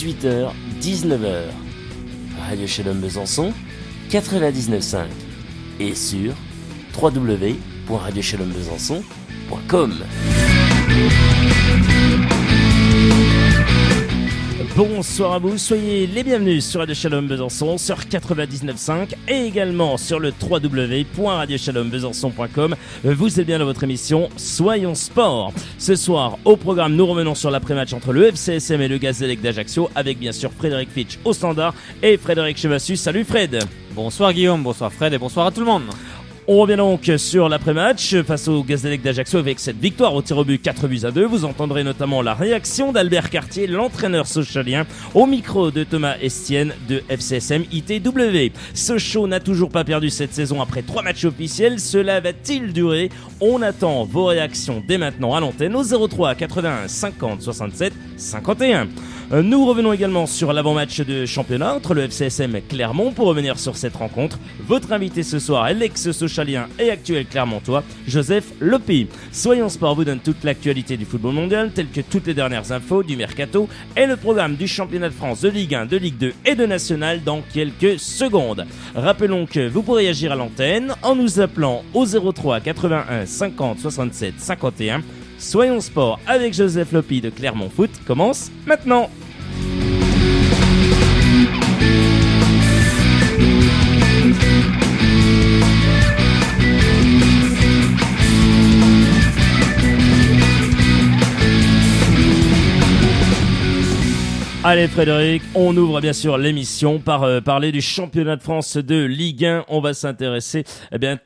18h, 19h. Radio Shalom Besançon, 99.5 et sur www.radioshalombesançon.com. Bonsoir à vous, soyez les bienvenus sur Radio Shalom Besançon sur 99.5 et également sur le www.radioshalombesançon.com. Vous êtes bien dans votre émission Soyons Sport. Ce soir, au programme, nous revenons sur l'après-match entre le FCSM et le Gazélec d'Ajaccio avec bien sûr Frédéric Fitch au standard et Frédéric Chevassus. Salut Fred. Bonsoir Guillaume, bonsoir Fred et bonsoir à tout le monde. On revient donc sur l'après-match face au Gazélec d'Ajaccio avec cette victoire au tir au but 4-2. Vous entendrez notamment la réaction d'Albert Cartier, l'entraîneur sochalien, au micro de Thomas Estienne de FCSM ITW. Sochaux n'a toujours pas perdu cette saison après 3 matchs officiels. Cela va-t-il durer ? On attend vos réactions dès maintenant à l'antenne au 03 81 50 67 51. Nous revenons également sur l'avant-match de championnat entre le FCSM et Clermont pour revenir sur cette rencontre. Votre invité ce soir est l'ex-sochalien et actuel Clermontois, Joseph Lopi. Soyons Sport vous donne toute l'actualité du football mondial, telles que toutes les dernières infos du mercato et le programme du championnat de France, de Ligue 1, de Ligue 2 et de National dans quelques secondes. Rappelons que vous pourrez agir à l'antenne en nous appelant au 03 81 50 67 51. Soyons Sport avec Joseph Lopi de Clermont Foot commence maintenant. Allez Frédéric, on ouvre bien sûr l'émission par parler du championnat de France de Ligue 1. On va s'intéresser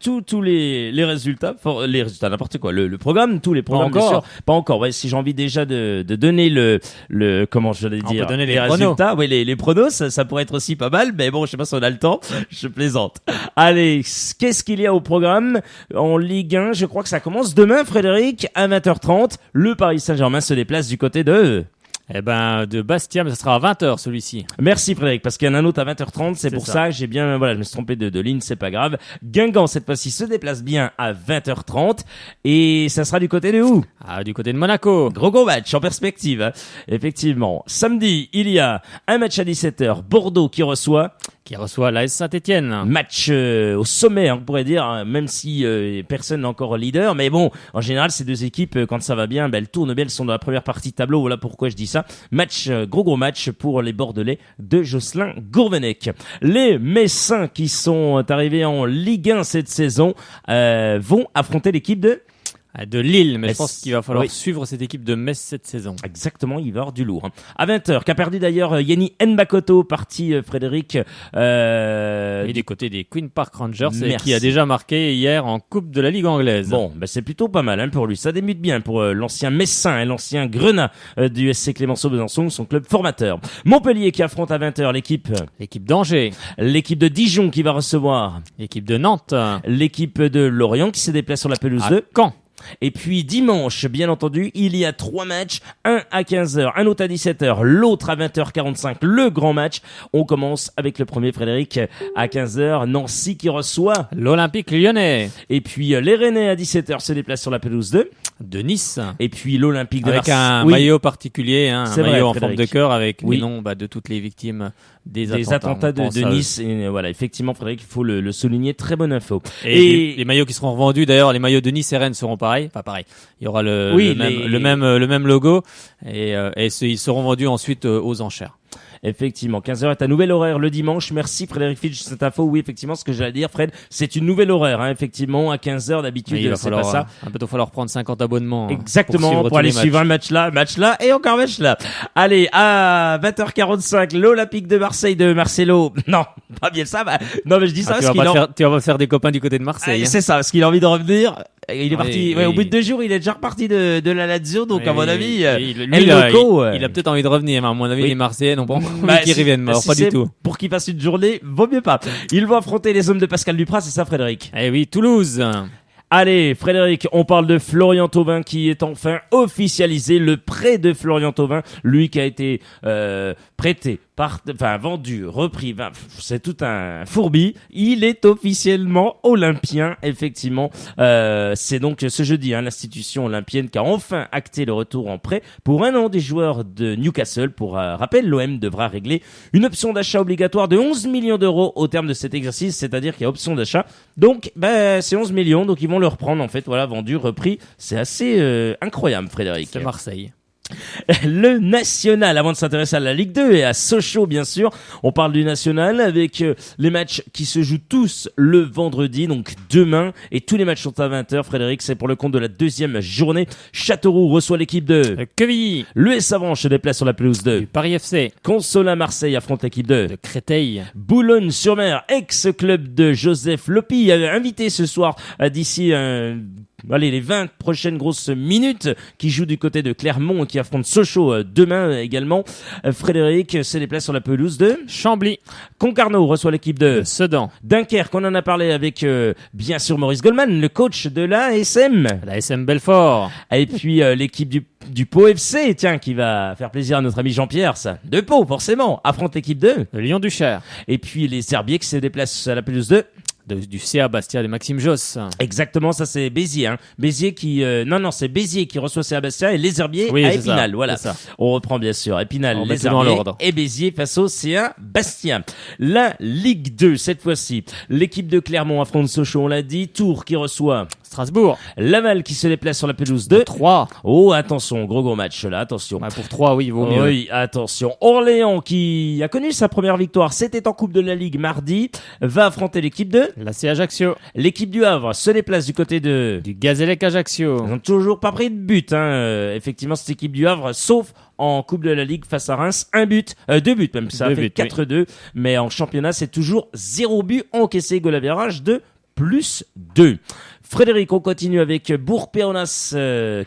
tous les résultats, les résultats n'importe quoi, le programme, tous les programmes bien sûr. Pas encore. Ouais, si j'ai envie déjà de donner le comment je vais dire, on peut donner les résultats, oui les pronos, ça pourrait être aussi pas mal, mais bon, je sais pas si on a le temps, je plaisante. Allez, qu'est-ce qu'il y a au programme en Ligue 1? Je crois que ça commence demain Frédéric à 20h30. Le Paris Saint-Germain se déplace du côté de de Bastia, mais ça sera à 20h celui-ci. Merci Frédéric, parce qu'il y en a un autre à 20h30, c'est pour ça que j'ai bien, je me suis trompé de ligne, c'est pas grave. Guingamp, cette fois-ci, se déplace bien à 20h30, et ça sera du côté de où? Du côté de Monaco. Gros match en perspective, hein. Effectivement. Samedi, il y a un match à 17h, Bordeaux qui reçoit l'AS Saint-Étienne. Match au sommet, on pourrait dire, hein, même si personne n'est encore leader. Mais bon, en général, ces deux équipes, quand ça va bien, elles tournent bien, elles sont dans la première partie de tableau. Voilà pourquoi je dis ça. Match, gros match pour les Bordelais de Jocelyn Gourvenec. Les Messins qui sont arrivés en Ligue 1 cette saison vont affronter l'équipe de Lille, mais je pense qu'il va falloir suivre cette équipe de Metz cette saison. Exactement, il va y avoir du lourd. Hein. À 20h, qu'a perdu d'ailleurs Yenny Nbakoto, parti Frédéric. Et du côté des Queen Park Rangers, qui a déjà marqué hier en Coupe de la Ligue anglaise. Bon, c'est plutôt pas mal pour lui. Ça débute bien pour l'ancien Messin et l'ancien Grenat du SC Clémenceau Besançon, son club formateur. Montpellier qui affronte à 20h l'équipe d'Angers. L'équipe de Dijon qui va recevoir l'équipe de Nantes. L'équipe de Lorient qui se déplace sur la pelouse de Caen. Et puis dimanche, bien entendu, il y a 3 matchs, un à 15h, un autre à 17h, l'autre à 20h45, le grand match. On commence avec le premier Frédéric à 15h, Nancy qui reçoit l'Olympique Lyonnais. Et puis les Rennais à 17h se déplacent sur la pelouse de Nice. Et puis l'Olympique de Marseille. Avec un maillot particulier, un maillot en forme de cœur avec les noms de toutes les victimes des attentats de Nice. Et voilà, effectivement Frédéric, il faut le souligner, très bonne info. Et les maillots qui seront revendus, d'ailleurs, les maillots de Nice et Rennes seront pareils. Il y aura le même logo et ils seront vendus ensuite aux enchères. Effectivement, 15h est un nouvel horaire le dimanche. Merci Frédéric Fitch de cette info. Oui, effectivement, ce que j'allais dire, Fred, c'est une nouvelle horaire, hein, effectivement, à 15h d'habitude, c'est pas ça. Il va falloir prendre 50 abonnements. Exactement, pour aller suivre un match là et encore un match là. Allez, à 20h45, l'Olympique de Marseille de Marcelo. Non, pas bien ça. Non, mais je dis ça parce tu vas faire des copains du côté de Marseille. C'est ça, parce qu'il a envie de revenir. Il est parti, au bout de 2 jours, il est déjà reparti de la Lazio, donc à mon avis, il a peut-être envie de revenir, mais à mon avis, les Marseillais n'ont pas envie qu'ils reviennent, pas du tout. Pour qu'il fasse une journée, vaut mieux pas. Ils vont affronter les hommes de Pascal Duprat, c'est ça, Frédéric? Eh oui, Toulouse. Allez, Frédéric, on parle de Florian Thauvin qui est enfin officialisé, le prêt de Florian Thauvin, lui qui a été prêté, vendu, repris, c'est tout un fourbi. Il est officiellement olympien, effectivement. C'est donc ce jeudi, l'institution olympienne qui a enfin acté le retour en prêt pour 1 an des joueurs de Newcastle. Pour rappel, l'OM devra régler une option d'achat obligatoire de 11 millions d'euros au terme de cet exercice, c'est-à-dire qu'il y a option d'achat. Donc, c'est 11 millions, donc ils vont le reprendre, en fait, voilà, vendu, repris. C'est assez incroyable, Frédéric. C'est Marseille. Le National, avant de s'intéresser à la Ligue 2 et à Sochaux bien sûr, on parle du National avec les matchs qui se jouent tous le vendredi, donc demain, et tous les matchs sont à 20h. Frédéric, c'est pour le compte de la 2e journée. Châteauroux reçoit l'équipe de Quevilly. L'US Avranches se déplace sur la pelouse de Paris FC. Consola Marseille affronte l'équipe de Créteil. Boulogne-sur-Mer, ex-club de Joseph Lopi, invité ce soir d'ici les 20 prochaines grosses minutes, qui joue du côté de Clermont et qui affronte Sochaux demain également. Frédéric se déplace sur la pelouse de Chambly. Concarneau reçoit l'équipe de Sedan. Dunkerque, on en a parlé avec bien sûr Maurice Goldman, le coach de la SM. La SM Belfort. Et puis l'équipe du Pau FC, tiens, qui va faire plaisir à notre ami Jean-Pierre, ça. De Pau, forcément, affronte l'équipe de Lyon-Duchère. Et puis les Herbiers qui se déplacent à la pelouse de du CA Bastia de Maxime Josse. Exactement, ça c'est Béziers. Béziers qui c'est Béziers qui reçoit CA Bastia et les Herbiers à Épinal. Voilà, ça. On reprend bien sûr Épinal, les Herbiers et Béziers face au CA Bastia. La Ligue 2 cette fois-ci, l'équipe de Clermont affronte Sochaux, on l'a dit. Tours qui reçoit Strasbourg. Laval qui se déplace sur la pelouse de 3. Oh, attention, gros match là, attention. Pour 3, oui, il vaut mieux. Oui, attention. Orléans qui a connu sa première victoire, c'était en Coupe de la Ligue mardi, va affronter l'équipe de la C Ajaccio. L'équipe du Havre se déplace du côté du Gazélec Ajaccio. Ils n'ont toujours pas pris de but, effectivement, cette équipe du Havre, sauf en Coupe de la Ligue face à Reims, 2 buts même, ça a fait 4-2, mais en championnat, c'est toujours 0 but encaissé, goal average de +2. Frédéric, on continue avec Bourg-Péronas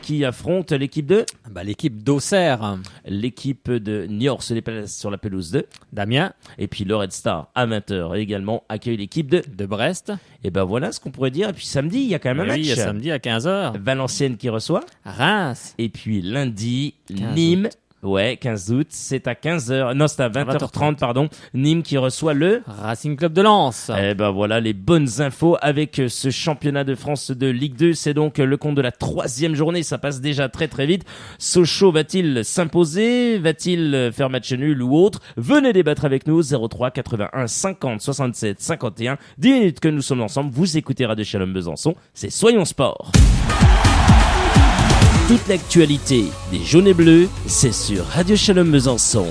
qui affronte l'équipe de l'équipe d'Auxerre. L'équipe de Niort se déplace sur la pelouse de Damien. Et puis le Red Star à 20h également accueille l'équipe de Brest. Et ben voilà ce qu'on pourrait dire. Et puis samedi, il y a quand même un match. Oui, il y a samedi à 15h. Valenciennes qui reçoit Reims. Et puis lundi, Nîmes. Ouais, 15 août, c'est à 15h. Non, c'est à 20h30, pardon. Nîmes qui reçoit le Racing Club de Lens. Eh ben voilà les bonnes infos avec ce championnat de France de Ligue 2. C'est donc le compte de la 3e journée. Ça passe déjà très très vite. Sochaux va-t-il s'imposer? Va-t-il faire match nul ou autre? Venez débattre avec nous. 03 81 50 67 51. 10 minutes que nous sommes ensemble. Vous écoutez Radio Shalom Besançon. C'est Soyons Sport. Toute l'actualité des jaunes et bleus, c'est sur Radio Shalom Besançon.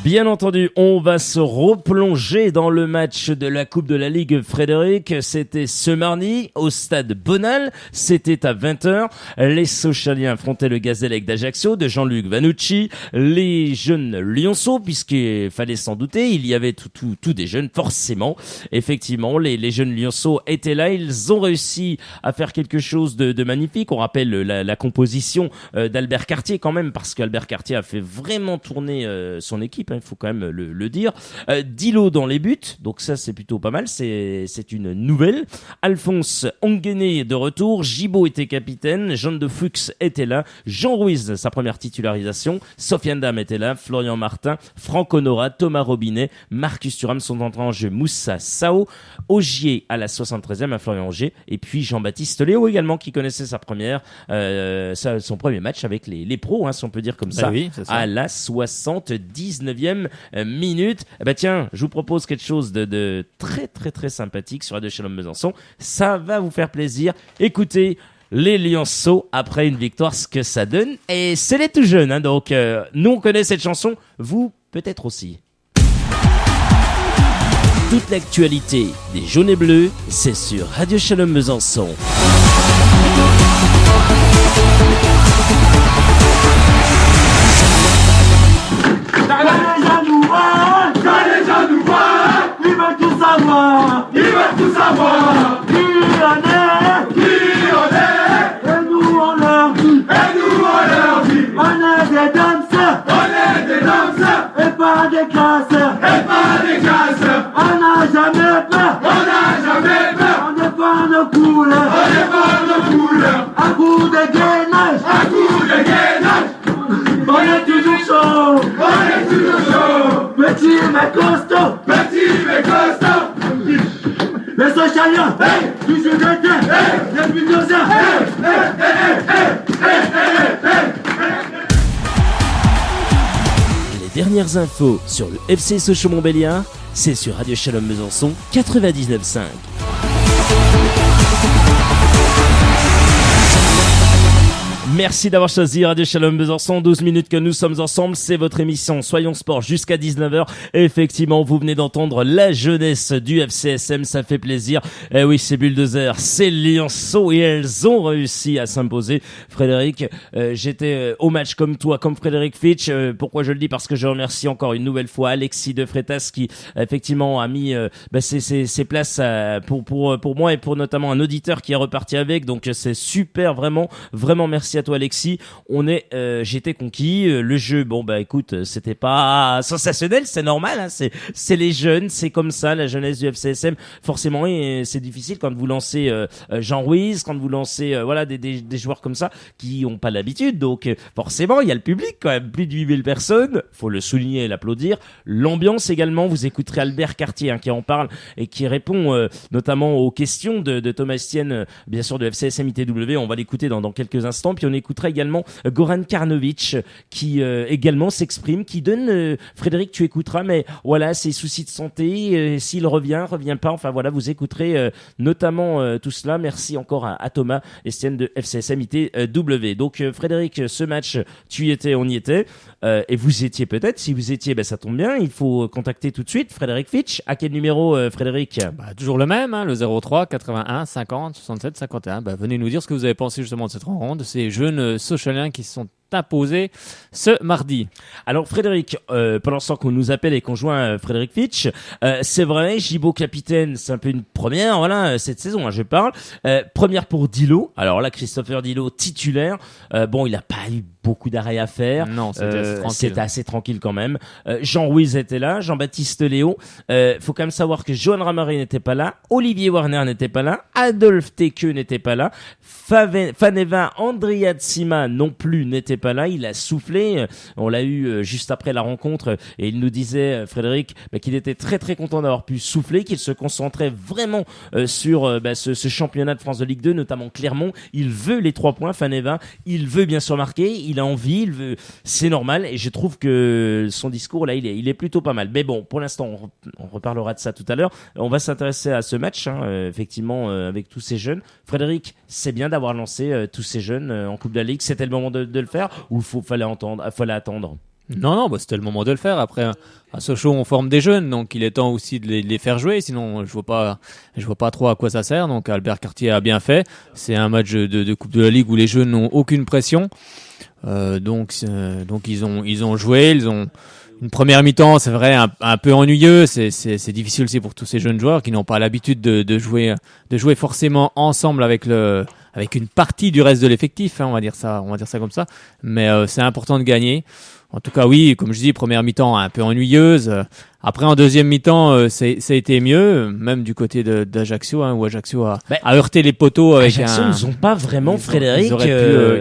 Bien entendu, on va se replonger dans le match de la Coupe de la Ligue, Frédéric. C'était ce mardi au stade Bonal. C'était à 20h. Les Sochaliens affrontaient le Gazélec d'Ajaccio de Jean-Luc Vanucci. Les jeunes Lyonceaux, puisqu'il fallait s'en douter, il y avait tout des jeunes, forcément. Effectivement, les jeunes Lyonceaux étaient là. Ils ont réussi à faire quelque chose de magnifique. On rappelle la composition d'Albert Cartier quand même, parce qu'Albert Cartier a fait vraiment tourner son équipe. Il faut quand même le dire. Dilo dans les buts, donc ça c'est plutôt pas mal, c'est une nouvelle. Alphonse Onguené de retour, Gibaud était capitaine, Jean de Fuchs était là, Jean Ruiz, sa première titularisation, Sofiane Dam était là, Florian Martin, Franck Honora, Thomas Robinet, Marcus Thuram sont entrés en jeu, Moussa Sao, Ogier à la 73e, à Florian Ogier, et puis Jean-Baptiste Léo également qui connaissait sa première, son premier match avec les pros, si on peut dire comme ça, oui, c'est ça. À la 79e minute. Tiens, je vous propose quelque chose de très très très sympathique sur Radio Shalom Besançon. Ça va vous faire plaisir. Écoutez les Lyonceaux après une victoire, ce que ça donne. Et c'est les tout jeunes, donc nous on connaît cette chanson, vous peut-être aussi. Toute l'actualité des jaunes et bleus, c'est sur Radio Shalom Besançon. Ils veulent tout savoir. Qui on est. Et nous on leur dit. On est des dames, et pas des classes. Petit mais costaud, petit mais costaud. Les Socialiens, tous les Grecs, les Bulldozer, Les dernières infos sur le FC Sochaux-Montbéliard, c'est sur Radio Shalom Besançon 99.5. Merci d'avoir choisi Radio Shalom Besançon. 12 minutes que nous sommes ensemble. C'est votre émission Soyons Sport jusqu'à 19h. Effectivement, vous venez d'entendre la jeunesse du FCSM. Ça fait plaisir. Eh oui, c'est Bulldozer, c'est Lionceau et elles ont réussi à s'imposer. Frédéric, j'étais au match comme toi, comme Frédéric Fitch. Pourquoi je le dis? Parce que je remercie encore une nouvelle fois Alexis de Freitas qui effectivement a mis ses places pour moi et pour notamment un auditeur qui est reparti avec. Donc c'est super, vraiment merci à toi Alexis. J'étais conquis. Le jeu, écoute, c'était pas sensationnel, c'est normal, hein, c'est les jeunes, c'est comme ça, la jeunesse du FCSM. Forcément, et c'est difficile quand vous lancez Jean Ruiz, quand vous lancez des joueurs comme ça qui ont pas l'habitude. Donc forcément, il y a le public quand même, plus de 8000 personnes. Faut le souligner et l'applaudir. L'ambiance également. Vous écouterez Albert Cartier qui en parle et qui répond notamment aux questions de Thomas Estienne, bien sûr de FCSM ITW. On va l'écouter dans quelques instants. Puis on écoutera également Goran Karnovic qui également s'exprime, qui donne Frédéric, tu écouteras, mais voilà, ses soucis de santé, s'il revient pas, enfin voilà, vous écouterez notamment tout cela. Merci encore à Thomas Estienne de FCSM ITW. Donc Frédéric, ce match, tu y étais, on y était, et vous étiez peut-être, si vous étiez, ça tombe bien, il faut contacter tout de suite Frédéric Fitch. À quel numéro Frédéric? Toujours le même, le 03 81 50 67 51. Venez nous dire ce que vous avez pensé justement de cette rencontre, de ces jeunes Sochaliens qui se sont imposés ce mardi. Alors Frédéric, pendant ce temps qu'on nous appelle et qu'on joint Frédéric Fitch, c'est vrai, Gibaud capitaine, c'est un peu une première, voilà, cette saison, je parle. Première pour Dilo. Alors là, Christopher Dilo titulaire. Il a pas eu beaucoup d'arrêts à faire. Non, c'était assez tranquille quand même. Jean Ruiz était là, Jean-Baptiste Léo. Faut quand même savoir que Johan Ramari n'était pas là, Olivier Warner n'était pas là, Adolphe Tekeu n'était pas là, Faneva Andriatsima non plus n'était pas là. Il a soufflé. On l'a eu juste après la rencontre et il nous disait, Frédéric, qu'il était très très content d'avoir pu souffler, qu'il se concentrait vraiment sur ce championnat de France de Ligue 2, notamment Clermont. Il veut les 3 points, Faneva. Il veut bien sûr marquer. Il a envie. Il veut. C'est normal et je trouve que son discours là, il est plutôt pas mal. Mais bon, pour l'instant, on reparlera de ça tout à l'heure. On va s'intéresser à ce match, effectivement, avec tous ces jeunes. Frédéric, c'est bien d'avoir lancé tous ces jeunes en Coupe de la Ligue. C'était le moment de le faire ou fallait attendre? Non, c'était le moment de le faire. Après, à Sochaux, on forme des jeunes, donc il est temps aussi de les faire jouer. Sinon, je vois pas trop à quoi ça sert. Donc Albert Cartier a bien fait. C'est un match de Coupe de la Ligue où les jeunes n'ont aucune pression. Donc ils ont joué. Ils ont une première mi-temps, c'est vrai, un peu ennuyeux. C'est difficile aussi pour tous ces jeunes joueurs qui n'ont pas l'habitude de jouer forcément ensemble avec une partie du reste de l'effectif, on va dire ça comme ça. Mais c'est important de gagner. En tout cas, oui, comme je dis, première mi-temps un peu ennuyeuse. Après, en deuxième mi-temps, ça a été mieux, même du côté d'Ajaccio, où Ajaccio a heurté les poteaux avec Ajaccio, ils n'ont pas vraiment, Frédéric.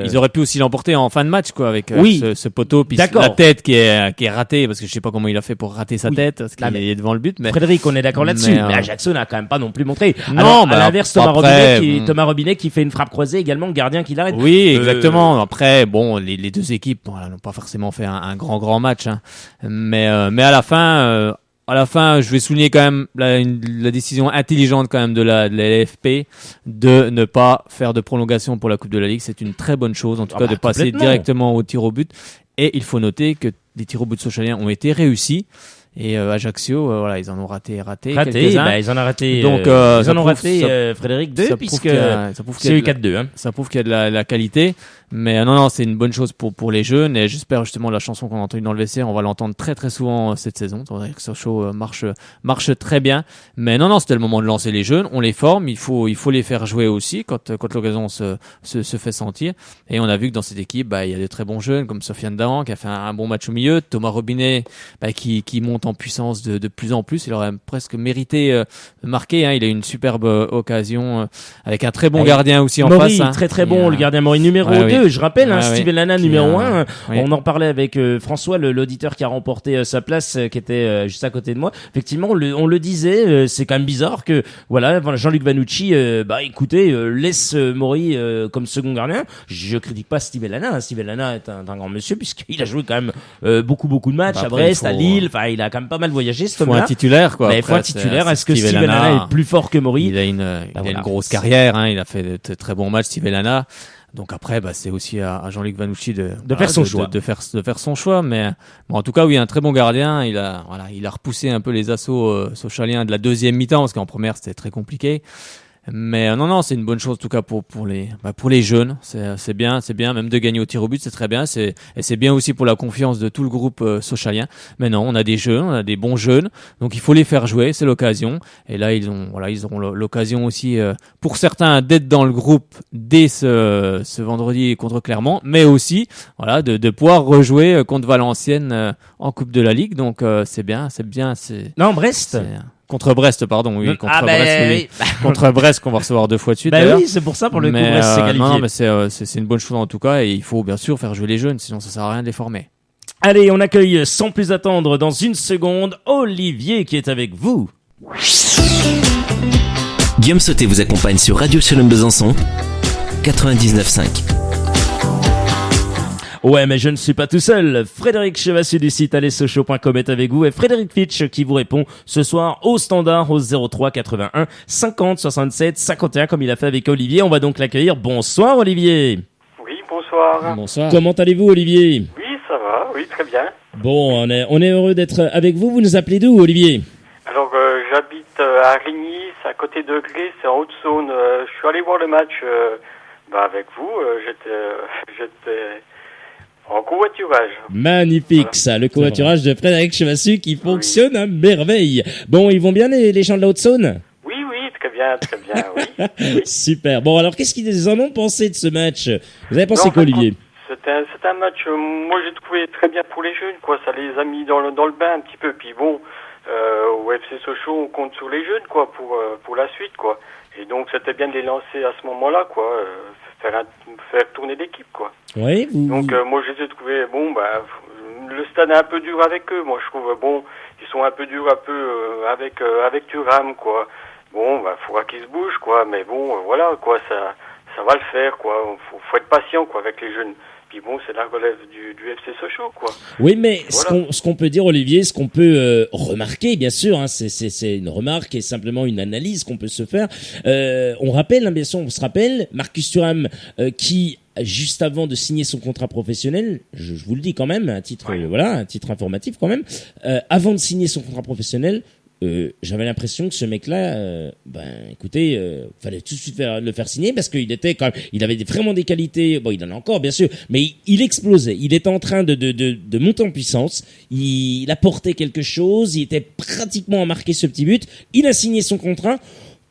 Ils auraient pu aussi l'emporter en fin de match, avec ce poteau, puis la tête qui est ratée, parce que je sais pas comment il a fait pour rater sa tête, parce qu'il est devant le but. Mais Frédéric, on est d'accord là-dessus. Mais Ajaccio n'a quand même pas non plus montré. Non, à l'inverse, Thomas Robinet qui fait une frappe croisée également, le gardien qui l'arrête. Oui, exactement. Après, les deux équipes, n'ont pas forcément fait un grand match, mais à la fin, je vais souligner quand même la décision intelligente quand même de la LFP de ne pas faire de prolongation pour la Coupe de la Ligue. C'est une très bonne chose, en tout cas, de passer directement au tir au but. Et il faut noter que les tirs au but socialiens ont été réussis. Et Ajaccio, ils en ont raté quelques-uns. Ils en ont raté. Donc, Frédéric 2, puisque c'est eu 4-2. Ça prouve qu'il y a de la qualité. Mais non, c'est une bonne chose pour les jeunes. Et j'espère justement la chanson qu'on a entendue dans le vestiaire, on va l'entendre très très souvent cette saison. Sochaux marche très bien. Mais non, c'était le moment de lancer les jeunes. On les forme. Il faut les faire jouer aussi quand l'occasion se fait sentir. Et on a vu que dans cette équipe, il y a de très bons jeunes comme Sofiane Dahan qui a fait un bon match au milieu. Thomas Robinet, qui monte en puissance de plus en plus. Il aurait presque mérité de marquer. Il a eu une superbe occasion avec un très bon gardien aussi en face. Très très bon, le gardien Maury numéro 2. sérieux. Je rappelle, Steve Elana numéro 1. On en parlait avec François, l'auditeur qui a remporté sa place, qui était juste à côté de moi. Effectivement, on le disait, c'est quand même bizarre que voilà Jean-Luc Vanucci, écoutez, laisse Maury comme second gardien. Je critique pas Steve Elana. Steve Elana est un grand monsieur puisqu'il a joué quand même beaucoup de matchs à Brest, à Lille. Enfin, il a quand même pas mal voyagé. Ce homme-là. Il faut un titulaire, quoi. Mais il faut un titulaire. Est-ce que Steve Elana est plus fort que Maury? Il a une grosse carrière. Il a fait de très bons matchs, Steve Elana. Donc après, c'est aussi à Jean-Luc Vanucci de faire son choix. De faire son choix. Mais bon, en tout cas, oui, un très bon gardien. Il a repoussé un peu les assauts sochaliens de la deuxième mi-temps, parce qu'en première, c'était très compliqué. Mais non, c'est une bonne chose en tout cas pour les jeunes. C'est bien, même de gagner au tir au but, c'est très bien. Et c'est bien aussi pour la confiance de tout le groupe sochalien. Mais non, on a des jeunes, on a des bons jeunes, donc il faut les faire jouer, c'est l'occasion. Et là, ils auront l'occasion aussi pour certains d'être dans le groupe dès ce vendredi contre Clermont, mais aussi de pouvoir rejouer contre Valenciennes en Coupe de la Ligue. Donc c'est bien. Non, Brest. Contre Brest, pardon, oui. Contre Brest, qu'on va recevoir 2 fois de suite. Oui, c'est pour ça, pour le coup, Brest s'est qualifié. Non, mais c'est une bonne chose en tout cas, et il faut bien sûr faire jouer les jeunes, sinon ça sert à rien de les former. Allez, on accueille sans plus attendre dans une seconde Olivier qui est avec vous. Guillaume Sauté vous accompagne sur Radio Shalom Besançon 99.5. Ouais, mais je ne suis pas tout seul. Frédéric Chevassu du site allezsochaux.com est avec vous et Frédéric Fitch qui vous répond ce soir au standard au 03 81 50 67 51 comme il a fait avec Olivier. On va donc l'accueillir. Bonsoir Olivier. Oui, bonsoir. Bonsoir. Comment allez-vous Olivier? Oui, ça va, oui, très bien. Bon, on est heureux d'être avec vous. Vous nous appelez d'où Olivier? Alors, j'habite à Rigny, c'est à côté de Gré, c'est en Haute-Saône. Je suis allé voir le match avec vous. J'étais en covoiturage. Magnifique, ça, le covoiturage de Frédéric Chevassu qui fonctionne à merveille. Bon, ils vont bien les gens de la Haute-Saône? Oui, très bien, oui. Super. Bon, alors qu'est-ce qu'ils en ont pensé de ce match? Vous avez pensé quoi, Olivier? C'est un match, moi j'ai trouvé très bien pour les jeunes, quoi. Ça les a mis dans le bain un petit peu. Puis bon, au FC Sochaux, on compte sur les jeunes, quoi, pour la suite, quoi. Et donc c'était bien de les lancer à ce moment-là, quoi. Faire tourner l'équipe, quoi. Oui. Donc moi je les ai trouvés le stade est un peu dur avec eux. Moi je trouve ils sont un peu durs avec Thuram, quoi. Bon, faudra qu'ils se bougent, quoi. Mais bon, voilà, quoi, ça va le faire, quoi. Faut être patient, quoi, avec les jeunes. Puis bon, c'est la relève du FC Sochaux, quoi. Oui, mais voilà. ce qu'on peut dire, Olivier, ce qu'on peut remarquer, bien sûr, c'est une remarque et simplement une analyse qu'on peut se faire. On rappelle, bien sûr, on se rappelle, Marcus Thuram qui juste avant de signer son contrat professionnel, je vous le dis quand même, un titre informatif quand même, avant de signer son contrat professionnel, j'avais l'impression que ce mec-là, écoutez, fallait tout de suite le faire signer parce qu'il était quand même, il avait vraiment des qualités. Bon, il en a encore bien sûr, mais il explosait. Il était en train de monter en puissance. Il apportait quelque chose. Il était pratiquement à marquer ce petit but. Il a signé son contrat.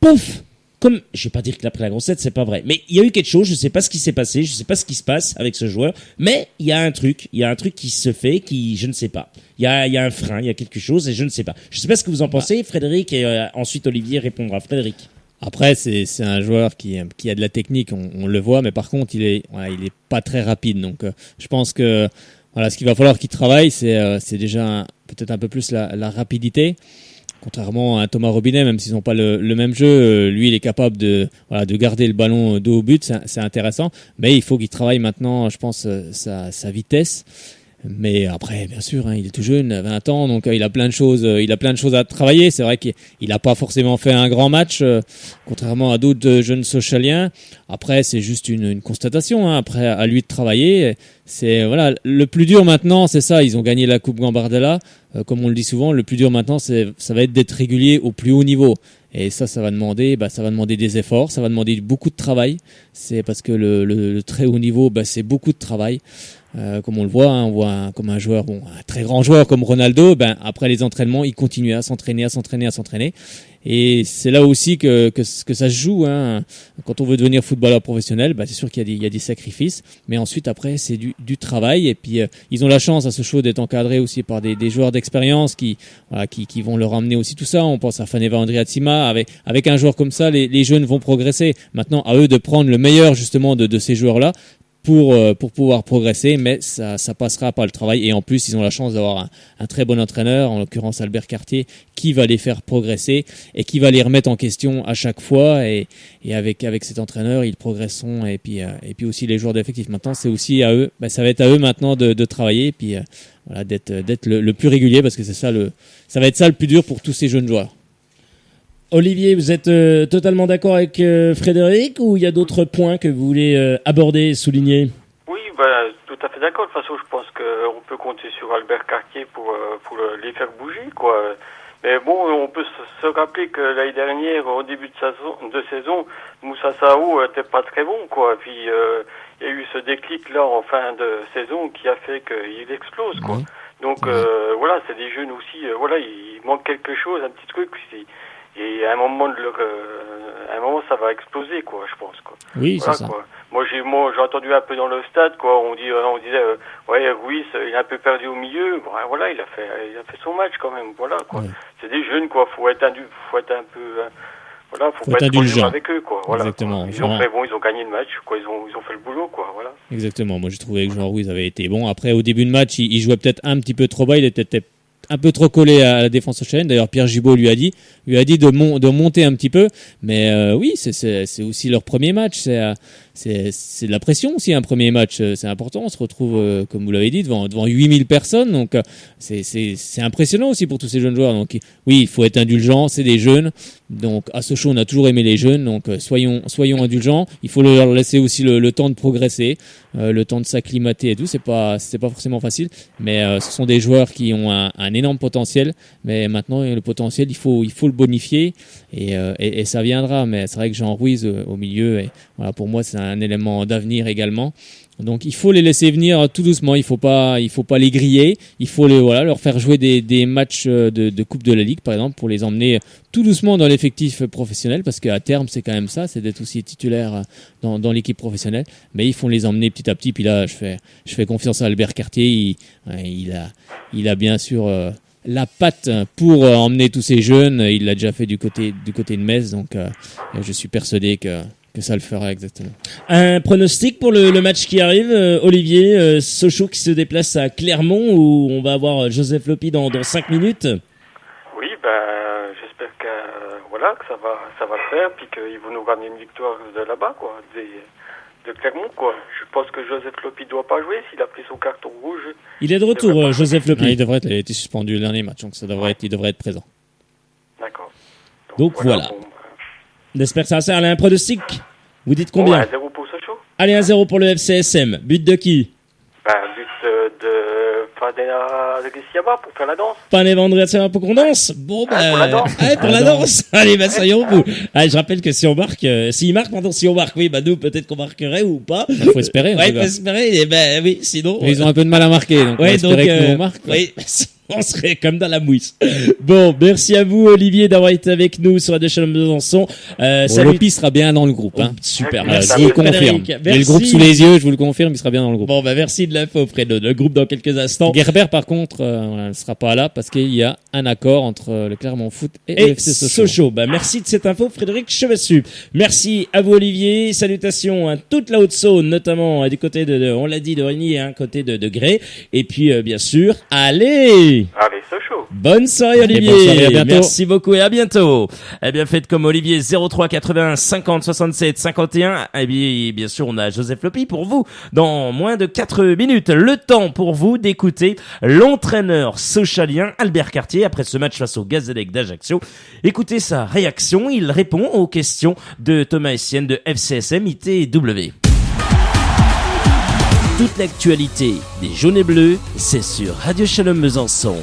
Pouf. Comme, je vais pas dire qu'il a pris la grossette, c'est pas vrai. Mais il y a eu quelque chose, je sais pas ce qui s'est passé, je sais pas ce qui se passe avec ce joueur, mais il y a un truc qui se fait, je ne sais pas. Il y a un frein, il y a quelque chose et je ne sais pas. Je sais pas ce que vous en pensez, Frédéric, et ensuite Olivier répondra. Frédéric. Après, c'est un joueur qui a de la technique, on le voit, mais par contre, il est pas très rapide. Donc, je pense que, ce qu'il va falloir qu'il travaille, c'est déjà peut-être un peu plus la rapidité. Contrairement à Thomas Robinet, même s'ils n'ont pas le même jeu, lui il est capable de garder le ballon dos au but, c'est intéressant. Mais il faut qu'il travaille maintenant, je pense, sa vitesse. Mais après, bien sûr, il est tout jeune, 20 ans, donc il a plein de choses à travailler. C'est vrai qu'il n'a pas forcément fait un grand match, contrairement à d'autres jeunes sochaliens. Après, c'est juste une constatation. Après, à lui de travailler. C'est le plus dur maintenant, c'est ça. Ils ont gagné la Coupe Gambardella, comme on le dit souvent. Le plus dur maintenant, ça va être d'être régulier au plus haut niveau. Et ça va demander des efforts, ça va demander beaucoup de travail. C'est parce que le très haut niveau, c'est beaucoup de travail. Comme on le voit, on voit comme un joueur, un très grand joueur comme Ronaldo, après les entraînements, il continue à s'entraîner. Et c'est là aussi que ça se joue, hein. Quand on veut devenir footballeur professionnel, c'est sûr qu'il y a des sacrifices, mais ensuite après c'est du travail. Et puis ils ont la chance à Sochaux d'être encadrés aussi par des joueurs d'expérience qui vont leur amener aussi tout ça. On pense à Faneva Andriatsima, avec un joueur comme ça, les jeunes vont progresser. Maintenant à eux de prendre le meilleur justement de ces joueurs-là pour pouvoir progresser, mais ça passera par le travail. Et en plus, ils ont la chance d'avoir un très bon entraîneur, en l'occurrence Albert Cartier, qui va les faire progresser et qui va les remettre en question à chaque fois. Et avec cet entraîneur, ils progresseront. Et puis aussi les joueurs d'effectifs. Maintenant, c'est aussi à eux. Ça va être à eux maintenant de travailler. Et puis voilà, d'être le plus régulier, parce que ça va être ça le plus dur pour tous ces jeunes joueurs. Olivier, vous êtes totalement d'accord avec Frédéric, ou il y a d'autres points que vous voulez aborder et souligner? Oui, tout à fait d'accord. De toute façon, je pense qu'on peut compter sur Albert Cartier pour les faire bouger, quoi. Mais bon, on peut se rappeler que l'année dernière, au début de saison, Moussa Sao était pas très bon, quoi. Puis il y a eu ce déclic-là en fin de saison qui a fait qu'il explose, quoi. Donc voilà, c'est des jeunes aussi. Voilà, il manque quelque chose, un petit truc. Et à un moment ça va exploser, quoi, je pense, quoi. Oui, voilà, c'est ça. Quoi. Moi j'ai entendu un peu dans le stade, quoi. On disait ouais, Ruiz, il a un peu perdu au milieu. Bon, voilà, il a fait son match quand même. Voilà, quoi. Ouais. C'est des jeunes, quoi. Faut être un peu. Voilà, faut pas être indulgent avec eux, quoi. Voilà. Exactement. Quoi. Ils ont gagné le match, quoi. Ils ont fait le boulot, quoi. Voilà. Exactement. Moi, j'ai trouvé que Jean Ruiz avait été bon. Après, au début de match, il jouait peut-être un petit peu trop bas. Il était un peu trop collé à la défense australienne. D'ailleurs, Pierre Gibault lui a dit de monter un petit peu. Mais oui, c'est aussi leur premier match. C'est de la pression aussi, un premier match. C'est important. On se retrouve, comme vous l'avez dit, devant 8000 personnes. Donc, c'est impressionnant aussi pour tous ces jeunes joueurs. Donc, oui, il faut être indulgent. C'est des jeunes. Donc, à Sochaux, on a toujours aimé les jeunes. Donc, soyons indulgents. Il faut leur laisser aussi le temps de progresser, le temps de s'acclimater et tout. C'est pas forcément facile. Mais ce sont des joueurs qui ont un énorme potentiel. Mais maintenant, le potentiel, il faut le bonifier. Et ça viendra. Mais c'est vrai que Jean Ruiz au milieu, et voilà, pour moi, c'est un élément d'avenir également. Donc il faut les laisser venir tout doucement, il faut pas les griller, il faut leur faire jouer des matchs de Coupe de la Ligue par exemple, pour les emmener tout doucement dans l'effectif professionnel, parce qu'à terme c'est quand même ça, c'est d'être aussi titulaire dans l'équipe professionnelle. Mais ils font les emmener petit à petit. Puis là je fais confiance à Albert Cartier, il a bien sûr la patte pour emmener tous ces jeunes. Il l'a déjà fait du côté de Metz, donc je suis persuadé que ça le fera exactement. Un pronostic pour le match qui arrive, Olivier, Sochaux qui se déplace à Clermont, où on va avoir Joseph Lopi dans 5 minutes. Oui, j'espère que ça va le faire, puis qu'ils vont nous ramener une victoire de là-bas, quoi, de Clermont, quoi. Je pense que Joseph Lopi doit pas jouer s'il a pris son carton rouge. Il est de retour, Joseph Lopi. Il a été suspendu le dernier match, donc il devrait être présent. D'accord. Donc voilà. Bon, j'espère que ça va faire. Allez, un pronostic. Vous dites combien? 1-0 pour Sochaux. Allez, 1-0 pour le FCSM. But de qui? But de Fadena de Gessiaba pour faire la danse. Pané Vandrea pour qu'on danse. Bon, pour la danse. Pour la danse. Allez, soyons vous. Allez, je rappelle que si on marque, oui, nous, peut-être qu'on marquerait ou pas. Il faut espérer. Ouais, il faut espérer. Et oui, sinon. Ils ont un peu de mal à marquer, donc on va espérer que nous on marque. Oui. On serait comme dans la mouisse. Bon, merci à vous, Olivier, d'avoir été avec nous sur Radio Shalom Besançon. Lopi sera bien dans le groupe. Hein. Super, merci. Je vous le confirme. J'ai le groupe sous les yeux, je vous le confirme, il sera bien dans le groupe. Bon, merci de l'info, Fredo. Le groupe dans quelques instants. Gerber, par contre, ne sera pas là parce qu'il y a un accord entre le Clermont Foot et le FC Sochaux. Merci de cette info, Frédéric Chevassu. Merci à vous, Olivier. Salutations à toute la Haute-Saône, notamment du côté on l'a dit, de Rigny, et côté de Grès. Et puis, bien sûr, allez, Sochaux. Bonne soirée, Olivier. Bonne soirée, à bientôt. Merci beaucoup et à bientôt. Eh bien, faites comme Olivier, 03 80 50 67 51. Eh bien sûr, on a Joseph Lopi pour vous dans moins de 4 minutes. Le temps pour vous d'écouter l'entraîneur sochalien Albert Cartier après ce match face au Gazélec d'Ajaccio. Écoutez sa réaction. Il répond aux questions de Thomas Estienne de FCSM ITW. Toute l'actualité des jaunes et bleus, c'est sur Radio Shalom Besançon.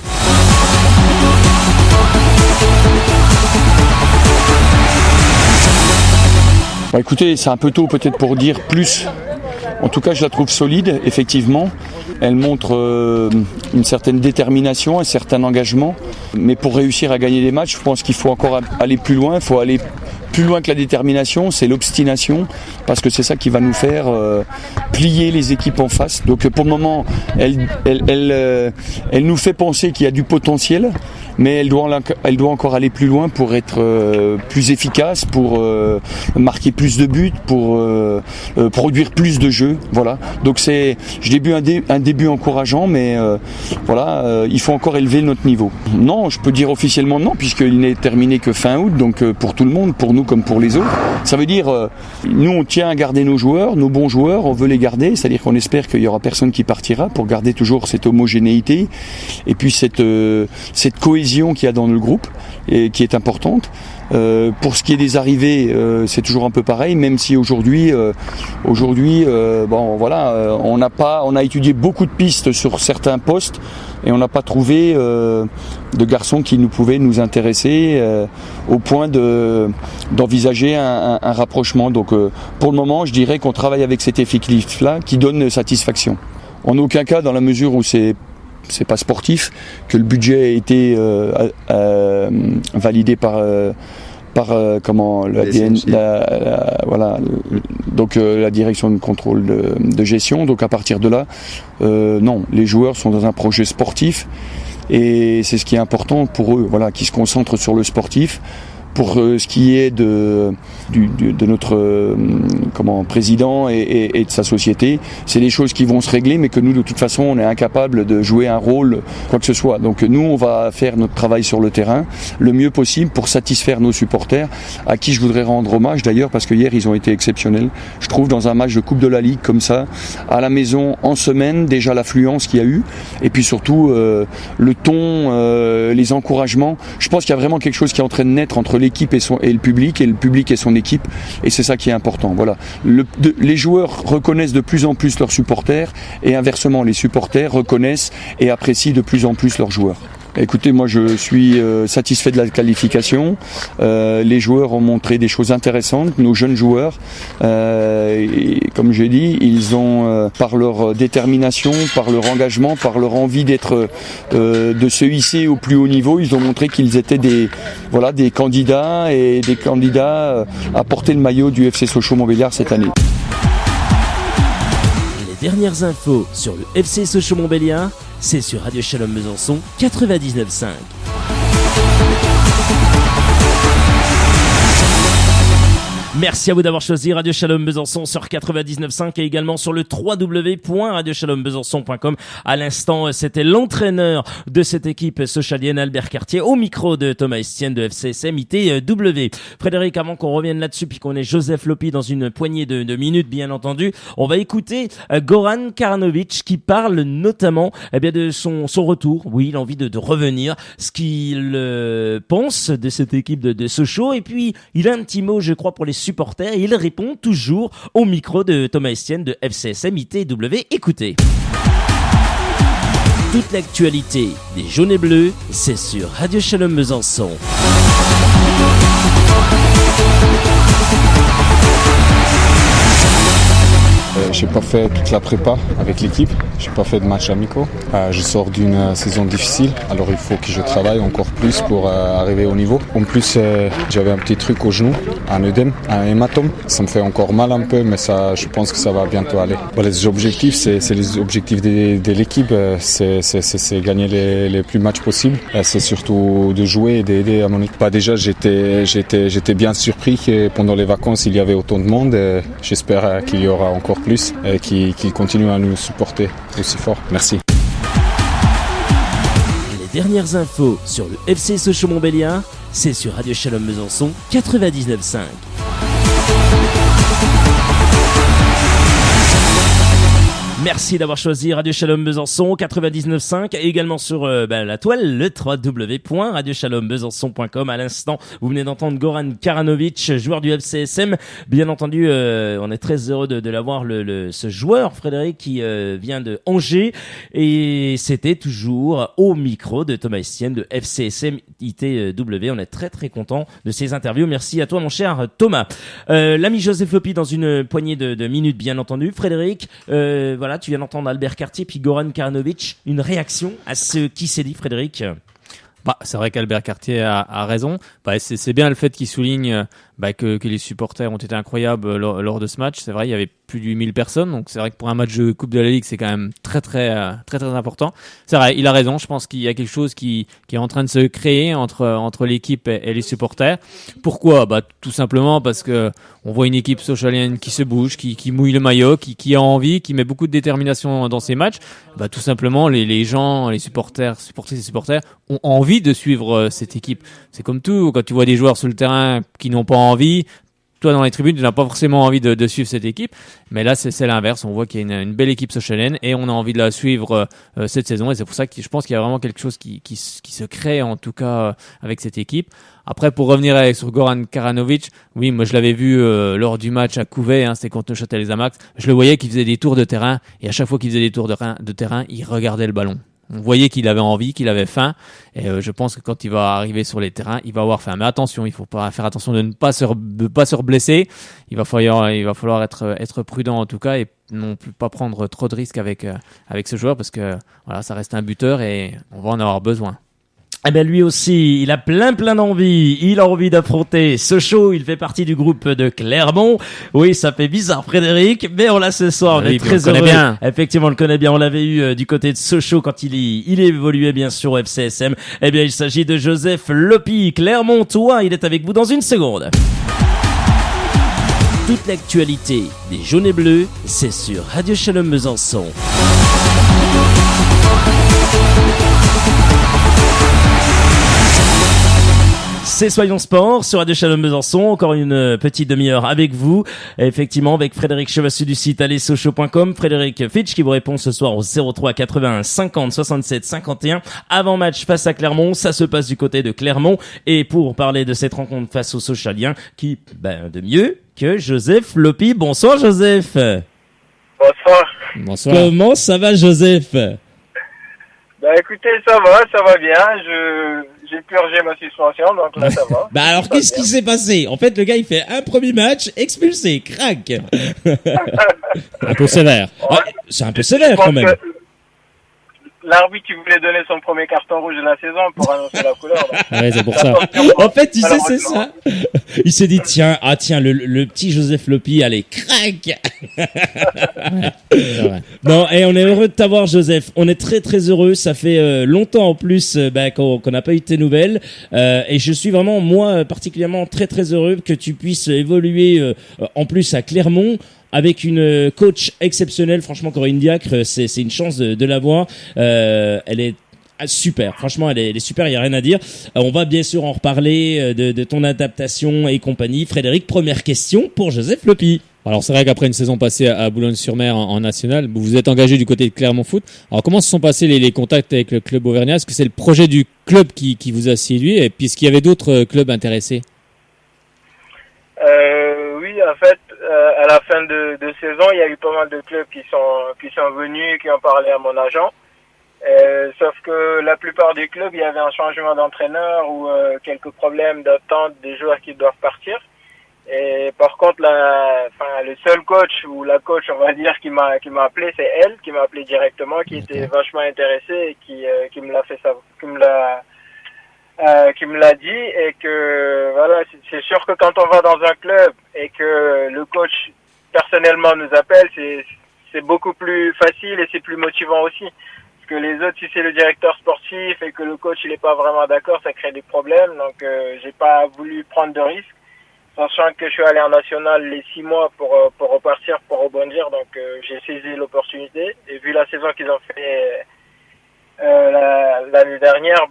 Écoutez, c'est un peu tôt peut-être pour dire plus. En tout cas, je la trouve solide, effectivement. Elle montre une certaine détermination, un certain engagement. Mais pour réussir à gagner des matchs, je pense qu'il faut encore aller plus loin. Il faut aller plus loin que la détermination, c'est l'obstination, parce que c'est ça qui va nous faire plier les équipes en face. Donc pour le moment, elle nous fait penser qu'il y a du potentiel. mais elle doit encore aller plus loin pour être plus efficace, pour marquer plus de buts, pour produire plus de jeux. Voilà. Donc je débute un début encourageant, mais il faut encore élever notre niveau. Non, je peux dire officiellement non, puisqu'il n'est terminé que fin août, donc pour tout le monde, pour nous comme pour les autres. Ça veut dire, nous on tient à garder nos joueurs, nos bons joueurs, on veut les garder, c'est-à-dire qu'on espère qu'il y aura personne qui partira pour garder toujours cette homogénéité et puis cette cohésion qu'il y a dans le groupe et qui est importante. Pour ce qui est des arrivées, c'est toujours un peu pareil, même si aujourd'hui, on a étudié beaucoup de pistes sur certains postes et on n'a pas trouvé de garçons qui pouvaient nous intéresser au point d'envisager un rapprochement. Donc pour le moment, je dirais qu'on travaille avec cet effectif-là qui donne satisfaction. En aucun cas, dans la mesure où c'est pas sportif, que le budget a été validé par la direction de contrôle de gestion. Donc à partir de là, non, les joueurs sont dans un projet sportif et c'est ce qui est important pour eux, qui se concentrent sur le sportif. Pour ce qui est de notre président et de sa société, c'est des choses qui vont se régler, mais que nous, de toute façon, on est incapable de jouer un rôle, quoi que ce soit. Donc nous, on va faire notre travail sur le terrain le mieux possible pour satisfaire nos supporters, à qui je voudrais rendre hommage d'ailleurs, parce que hier, ils ont été exceptionnels. Je trouve dans un match de Coupe de la Ligue comme ça, à la maison, en semaine, déjà l'affluence qu'il y a eu, et puis surtout le ton, les encouragements. Je pense qu'il y a vraiment quelque chose qui est en train de naître entre l'équipe et le public et son équipe, et c'est ça qui est important. Voilà. Les joueurs reconnaissent de plus en plus leurs supporters, et inversement les supporters reconnaissent et apprécient de plus en plus leurs joueurs. Écoutez, moi je suis satisfait de la qualification. Les joueurs ont montré des choses intéressantes, nos jeunes joueurs. Et comme j'ai dit, ils ont, par leur détermination, par leur engagement, par leur envie de se hisser au plus haut niveau, ils ont montré qu'ils étaient des candidats à porter le maillot du FC Sochaux-Montbéliard cette année. Les dernières infos sur le FC Sochaux-Montbéliard, c'est sur Radio Shalom Besançon 99.5. Merci à vous d'avoir choisi Radio Shalom Besançon sur 99.5 et également sur le www.radioshalombesançon.com. À l'instant, c'était l'entraîneur de cette équipe sochalienne, Albert Cartier, au micro de Thomas Estienne de FCSM ITW. Frédéric, avant qu'on revienne là-dessus, puis qu'on ait Joseph Lopi dans une poignée de minutes, bien entendu, on va écouter Goran Karanovic qui parle notamment de son retour. Oui, il a envie de revenir, ce qu'il pense de cette équipe de Sochaux, et puis il a un petit mot, je crois, pour les supporters, et il répond toujours au micro de Thomas Estienne de FCSM ITW. Écoutez. Toute l'actualité des jaunes et bleus, c'est sur Radio Shalom Besançon. J'ai pas fait toute la prépa avec l'équipe, j'ai pas fait de matchs amicaux. Je sors d'une saison difficile, alors il faut que je travaille encore plus pour arriver au niveau. En plus, j'avais un petit truc au genou, un œdème, un hématome. Ça me fait encore mal un peu, mais ça, je pense que ça va bientôt aller. Les objectifs, c'est les objectifs de l'équipe, c'est gagner les plus matchs possibles. C'est surtout de jouer et d'aider à mon équipe. Déjà, j'étais bien surpris que pendant les vacances, il y avait autant de monde. J'espère qu'il y aura encore plus et qui continue à nous supporter aussi fort. Merci. Les dernières infos sur le FC Sochaux-Montbéliard, c'est sur Radio Shalom Besançon 99.5. Merci d'avoir choisi Radio Shalom Besançon 99.5 et également sur la toile, le www.radioshalombesançon.com. À l'instant, vous venez d'entendre Goran Karanovic, joueur du FCSM. Bien entendu, on est très heureux de l'avoir, ce joueur, Frédéric, qui vient de Angers. Et c'était toujours au micro de Thomas Estienne de FCSM ITW. On est très très content de ces interviews. Merci à toi, mon cher Thomas. L'ami Joseph Lopi dans une poignée de minutes, bien entendu. Frédéric, voilà, tu viens d'entendre Albert Cartier puis Goran Karanovic. Une réaction à ce qui s'est dit, Frédéric? C'est vrai qu'Albert Cartier a raison. C'est bien le fait qu'il souligne que les supporters ont été incroyables lors de ce match. C'est vrai, il y avait plus de 8000 personnes. Donc c'est vrai que pour un match de Coupe de la Ligue, c'est quand même très important. C'est vrai, il a raison. Je pense qu'il y a quelque chose qui est en train de se créer entre l'équipe et les supporters. Pourquoi? Tout simplement parce que on voit une équipe sochalienne qui se bouge, qui mouille le maillot, qui a envie, qui met beaucoup de détermination dans ses matchs. Tout simplement, les gens, les supportrices et supporters ont envie de suivre cette équipe. C'est comme tout, quand tu vois des joueurs sur le terrain qui n'ont pas envie, toi dans les tribunes, tu n'as pas forcément envie de suivre cette équipe. Mais là, c'est l'inverse. On voit qu'il y a une belle équipe sochalienne et on a envie de la suivre cette saison. Et c'est pour ça que je pense qu'il y a vraiment quelque chose qui se crée, en tout cas, avec cette équipe. Après, pour revenir sur Goran Karanovic, oui, moi je l'avais vu lors du match à Couvet, c'était contre Neuchâtel Xamax. Je le voyais qu'il faisait des tours de terrain et à chaque fois qu'il faisait des tours de terrain, il regardait le ballon. On voyait qu'il avait envie, qu'il avait faim, et je pense que quand il va arriver sur les terrains, il va avoir faim. Mais attention, il faut pas faire attention de ne pas se blesser. Il va falloir être prudent en tout cas et non plus pas prendre trop de risques avec ce joueur parce que voilà, ça reste un buteur et on va en avoir besoin. Eh ben lui aussi, il a plein d'envie. Il a envie d'affronter Sochaux. Il fait partie du groupe de Clermont. Oui, ça fait bizarre, Frédéric, mais on l'a ce soir. On est très heureux. Bien. Effectivement, on le connaît bien. On l'avait eu du côté de Sochaux quand il évoluait bien sûr au FCSM. Eh bien, il s'agit de Joseph Lopi, Clermontois. Il est avec vous dans une seconde. Toute l'actualité des jaunes et bleus, c'est sur Radio Shalom Besançon. C'est Soyons Sport sur Radio Shalom Besançon. Encore une petite demi-heure avec vous. Effectivement, avec Frédéric Chevassu du site allezsochaux.com. Frédéric Fitch qui vous répond ce soir au 03 81 50 67 51. Avant match face à Clermont. Ça se passe du côté de Clermont. Et pour parler de cette rencontre face aux Sochaliens, qui, de mieux que Joseph Lopi. Bonsoir, Joseph. Bonsoir. Comment ça va, Joseph? Écoutez, ça va bien. J'ai purgé ma suspension, donc là ça va. Alors qu'est-ce qui s'est passé? En fait, le gars il fait un premier match, expulsé, crac. Un peu sévère. Ouais, c'est un peu sévère quand même. L'arbitre qui voulait donner son premier carton rouge de la saison pour annoncer la couleur. Ouais, c'est pour ça. En fait, tu sais, c'est ça. Il s'est dit, tiens, le petit Joseph Lopi, allez, crac. Non, et on est heureux de t'avoir, Joseph. On est très heureux. Ça fait longtemps en plus qu'on n'a pas eu de tes nouvelles. Et je suis vraiment, moi, particulièrement très heureux que tu puisses évoluer en plus à Clermont. Avec une coach exceptionnelle, franchement Corinne Diacre, c'est une chance de l'avoir. Elle est super, franchement elle est super, il y a rien à dire. On va bien sûr en reparler de ton adaptation et compagnie. Frédéric, première question pour Joseph Lopi. Alors c'est vrai qu'après une saison passée à Boulogne-sur-Mer en national, vous vous êtes engagé du côté de Clermont Foot. Alors comment se sont passés les contacts avec le club auvergnat? Est-ce que c'est le projet du club qui vous a séduit et puis est-ce qu'il y avait d'autres clubs intéressés? Oui, en fait, à la fin de saison, il y a eu pas mal de clubs qui sont venus, qui ont parlé à mon agent. Sauf que la plupart des clubs, il y avait un changement d'entraîneur ou quelques problèmes d'attente des joueurs qui doivent partir. Et par contre, le seul coach ou la coach, on va dire, qui m'a appelé, c'est elle, qui m'a appelé directement, qui était vachement intéressée et qui me l'a fait savoir, qui me l'a dit, et que voilà, c'est sûr que quand on va dans un club et que le coach personnellement nous appelle, c'est beaucoup plus facile et c'est plus motivant aussi. Parce que les autres, si c'est le directeur sportif et que le coach il est pas vraiment d'accord, ça crée des problèmes. Donc j'ai pas voulu prendre de risques, sachant que je suis allé en national les 6 mois pour repartir, pour rebondir. Donc j'ai saisi l'opportunité, et vu la saison qu'ils ont fait l'année dernière,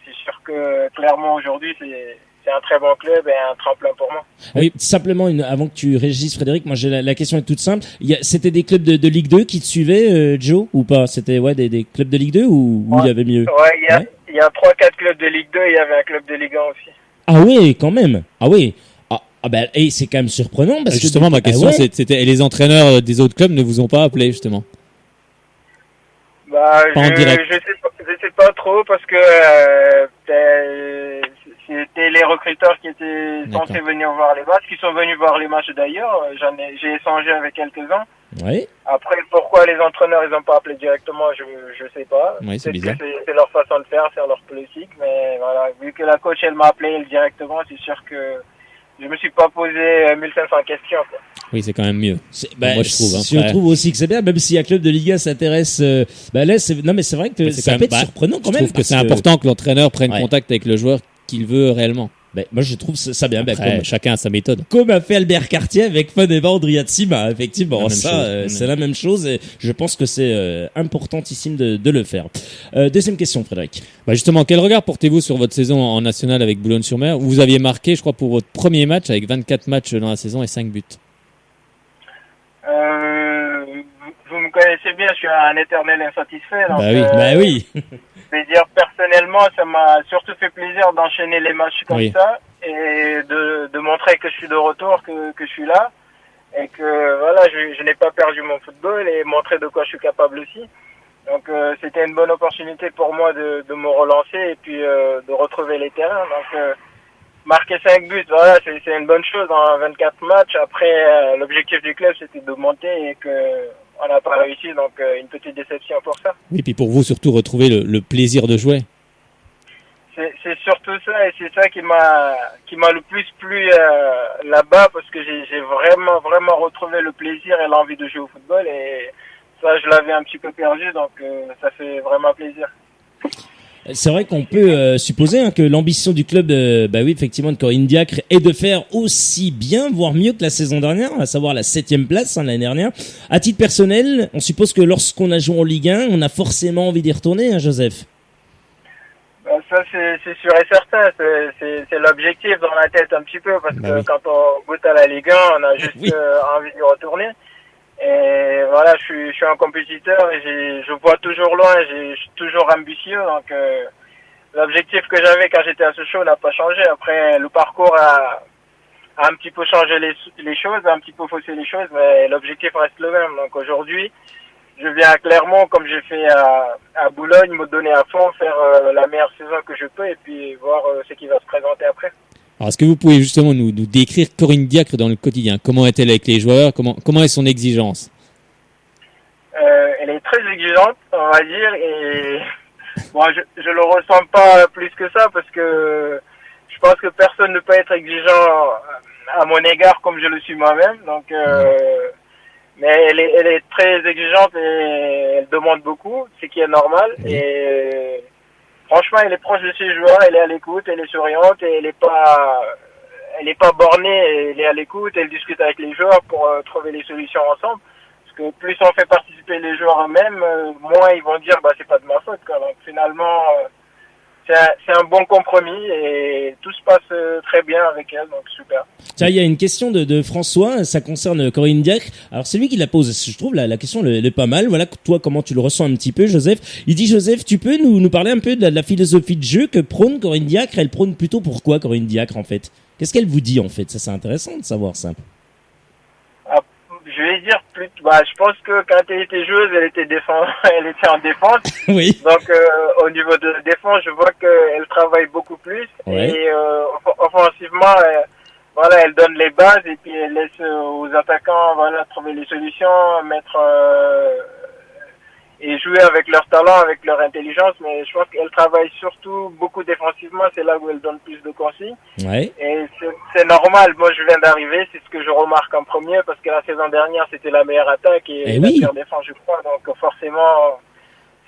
c'est sûr que Clermont aujourd'hui c'est un très bon club et un tremplin pour moi. Oui, simplement avant que tu réagisses, Frédéric, moi la question est toute simple. C'était des clubs de Ligue 2 qui te suivaient, Joe, ou pas? C'était des clubs de Ligue 2 ou il y avait mieux? Ouais, il y a 3-4 clubs de Ligue 2 et il y avait un club de Ligue 1 aussi. Ah oui, quand même. Ah oui. Et c'est quand même surprenant parce justement que ma question c'était, et les entraîneurs des autres clubs ne vous ont pas appelé justement? Je sais pas trop parce que c'était les recruteurs qui étaient censés venir voir les matchs, qui sont venus voir les matchs d'ailleurs. J'ai échangé avec quelques-uns. Oui. Après, pourquoi les entraîneurs ils ont pas appelé directement, je sais pas. Oui, c'est bizarre. C'est leur façon de faire, c'est leur politique. Mais voilà, vu que la coach elle m'a appelé elle directement, c'est sûr que je me suis pas posé 1500 questions, quoi. Oui, c'est quand même mieux. Moi, je trouve. Je trouve aussi que c'est bien, même si un club de Liga s'intéresse. Là, non, mais c'est vrai que ça peut être surprenant quand même. Je trouve que c'est important que l'entraîneur prenne contact avec le joueur qu'il veut réellement. Moi, je trouve ça bien. Après, chacun a sa méthode. Comme a fait Albert Cartier avec Foneva Andriatsima, effectivement. C'est la même chose et je pense que c'est importantissime de le faire. Deuxième question, Frédéric. Justement, quel regard portez-vous sur votre saison en national avec Boulogne-sur-Mer, où vous aviez marqué, je crois, pour votre premier match avec 24 matchs dans la saison et 5 buts? Vous me connaissez bien, je suis un éternel insatisfait. Donc, oui. Je vais dire personnellement, ça m'a surtout fait plaisir d'enchaîner les matchs comme ça et de montrer que je suis de retour, que je suis là et que voilà, je n'ai pas perdu mon football et montrer de quoi je suis capable aussi. Donc c'était une bonne opportunité pour moi de me relancer et puis de retrouver les terrains. Donc marquer 5 buts, voilà, c'est une bonne chose dans 24 matchs. Après, l'objectif du club, c'était de monter et que on n'a pas réussi, donc une petite déception pour ça. Oui, puis pour vous, surtout, retrouver le plaisir de jouer. C'est surtout ça, et c'est ça qui m'a le plus plu là-bas, parce que j'ai vraiment retrouvé le plaisir et l'envie de jouer au football, et ça, je l'avais un petit peu perdu, donc ça fait vraiment plaisir. C'est vrai qu'on peut supposer que l'ambition du club, effectivement, de Corinne Diacre est de faire aussi bien, voire mieux que la saison dernière, à savoir la 7e place l'année dernière. À titre personnel, on suppose que lorsqu'on a joué en Ligue 1, on a forcément envie d'y retourner, Joseph. Ça, c'est sûr et certain. C'est l'objectif dans la tête un petit peu, parce que quand on goûte à la Ligue 1, on a juste envie d'y retourner. Et voilà, je suis un compétiteur et je vois toujours loin, je suis toujours ambitieux. Donc l'objectif que j'avais quand j'étais à Sochaux n'a pas changé. Après, le parcours a un petit peu changé les choses, a un petit peu faussé les choses, mais l'objectif reste le même. Donc aujourd'hui, je viens à Clermont, comme j'ai fait à Boulogne, me donner à fond, faire la meilleure saison que je peux et puis voir ce qui va se présenter après. Alors, est-ce que vous pouvez justement nous décrire Corinne Diacre dans le quotidien? Comment est-elle avec les joueurs? Comment est son exigence? Elle est très exigeante, on va dire, et bon, je le ressens pas plus que ça, parce que je pense que personne ne peut être exigeant à mon égard comme je le suis moi-même. Donc, mais elle est très exigeante et elle demande beaucoup, ce qui est normal. Et franchement, elle est proche de ses joueurs, elle est à l'écoute, elle est souriante et elle est pas bornée, elle est à l'écoute, elle discute avec les joueurs pour trouver les solutions ensemble. Parce que plus on fait participer les joueurs eux-mêmes, moins ils vont dire c'est pas de ma faute, quoi. Donc finalement, c'est un bon compromis et tout se passe très bien avec elle, donc super. Tiens, il y a une question de François, ça concerne Corinne Diacre. Alors c'est lui qui la pose, je trouve la question elle est pas mal. Voilà, toi comment tu le ressens un petit peu, Joseph? Il dit, Joseph, tu peux nous parler un peu de la philosophie de jeu que prône Corinne Diacre? Elle prône plutôt pourquoi Corinne Diacre en fait? Qu'est-ce qu'elle vous dit en fait? Ça c'est intéressant de savoir ça. Je vais dire je pense que quand elle était joueuse, elle était en défense. Oui. Donc au niveau de la défense, je vois qu'elle travaille beaucoup plus. Ouais. Et offensivement, elle donne les bases et puis elle laisse aux attaquants trouver les solutions, mettre et jouer avec leur talent, avec leur intelligence. Mais je pense qu'elle travaille surtout beaucoup défensivement, c'est là où elle donne plus de consignes. Ouais. Et c'est normal, moi je viens d'arriver, c'est ce que je remarque en premier, parce que la saison dernière c'était la meilleure attaque et la pire défense, je crois. Donc forcément,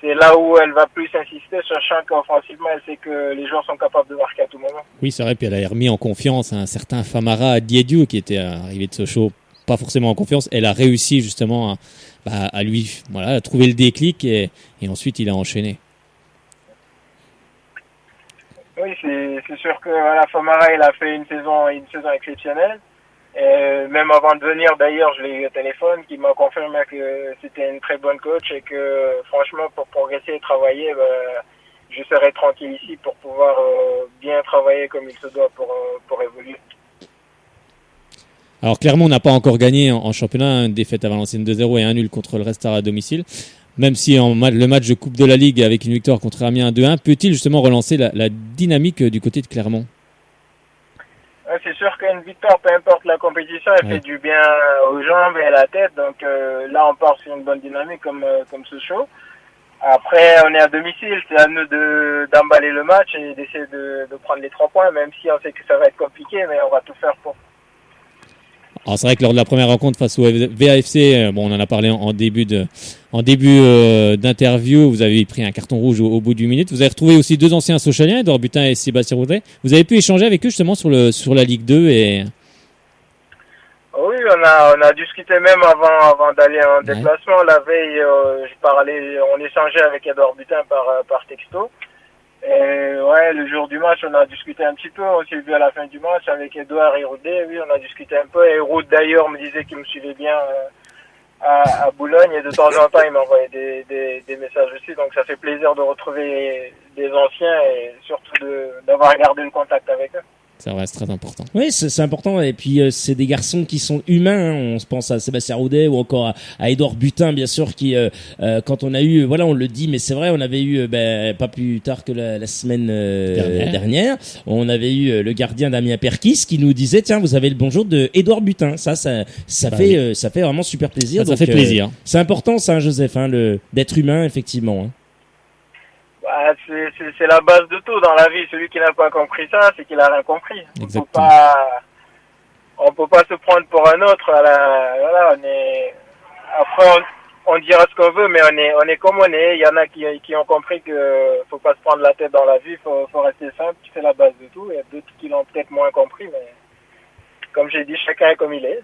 c'est là où elle va plus insister, sachant qu'offensivement elle sait que les joueurs sont capables de marquer à tout moment. Oui, c'est vrai, puis elle a remis en confiance un certain Famara Diédiou qui était arrivé de Sochaux, pas forcément en confiance. Elle a réussi justement à lui trouver le déclic et ensuite il a enchaîné. Oui, c'est sûr que Famara il a fait une saison exceptionnelle. Et même avant de venir d'ailleurs, je l'ai eu au téléphone qui m'a confirmé que c'était une très bonne coach et que franchement pour progresser et travailler, je serai tranquille ici pour pouvoir bien travailler comme il se doit pour évoluer. Alors Clermont n'a pas encore gagné en championnat, une défaite à Valenciennes 2-0 et un nul contre le Restart à domicile. Même si le match de Coupe de la Ligue avec une victoire contre Amiens 2-1, peut-il justement relancer la dynamique du côté de Clermont? C'est sûr qu'une victoire, peu importe la compétition, elle fait du bien aux jambes et à la tête. Donc là, on part sur une bonne dynamique comme Sochaux. Après, on est à domicile, c'est à nous d'emballer le match et d'essayer de prendre les 3 points, même si on sait que ça va être compliqué, mais on va tout faire pour. Alors c'est vrai que lors de la première rencontre face au VAFC, bon, on en a parlé en début d'interview, vous avez pris un carton rouge au bout d'une minute. Vous avez retrouvé aussi 2 anciens Sochaliens, Edouard Butin et Sébastien Roudet. Vous avez pu échanger avec eux justement sur la Ligue 2 et... Oui, on a discuté même avant d'aller en déplacement. La veille, on échangeait avec Edouard Butin par texto. Et ouais, le jour du match, on a discuté un petit peu. On s'est vu à la fin du match avec Edouard et Roudet. Oui, on a discuté un peu. Et Roud d'ailleurs me disait qu'il me suivait bien à Boulogne. Et de temps en temps, il m'envoyait des messages aussi. Donc ça fait plaisir de retrouver des anciens et surtout d'avoir gardé le contact avec eux. Ça reste très important. Oui, c'est important. Et puis, c'est des garçons qui sont humains. Hein. On se pense à Sébastien Roudet ou encore à Edouard Butin, bien sûr, qui, quand on a eu, voilà, on le dit, mais c'est vrai, on avait eu, pas plus tard que la semaine dernière, on avait eu le gardien Damien Perkis qui nous disait, tiens, vous avez le bonjour de Edouard Butin. Ça fait vraiment super plaisir. Ça fait plaisir. C'est important, ça, Joseph, hein, d'être humain, effectivement. Hein. Bah, c'est la base de tout dans la vie. Celui qui n'a pas compris ça, c'est qu'il a rien compris. Exactement. On peut pas se prendre pour un autre. Voilà, après, on dira ce qu'on veut, mais on est comme on est. Il y en a qui ont compris que faut pas se prendre la tête dans la vie, faut rester simple. C'est la base de tout. Il y a d'autres qui l'ont peut-être moins compris, mais comme j'ai dit, chacun est comme il est.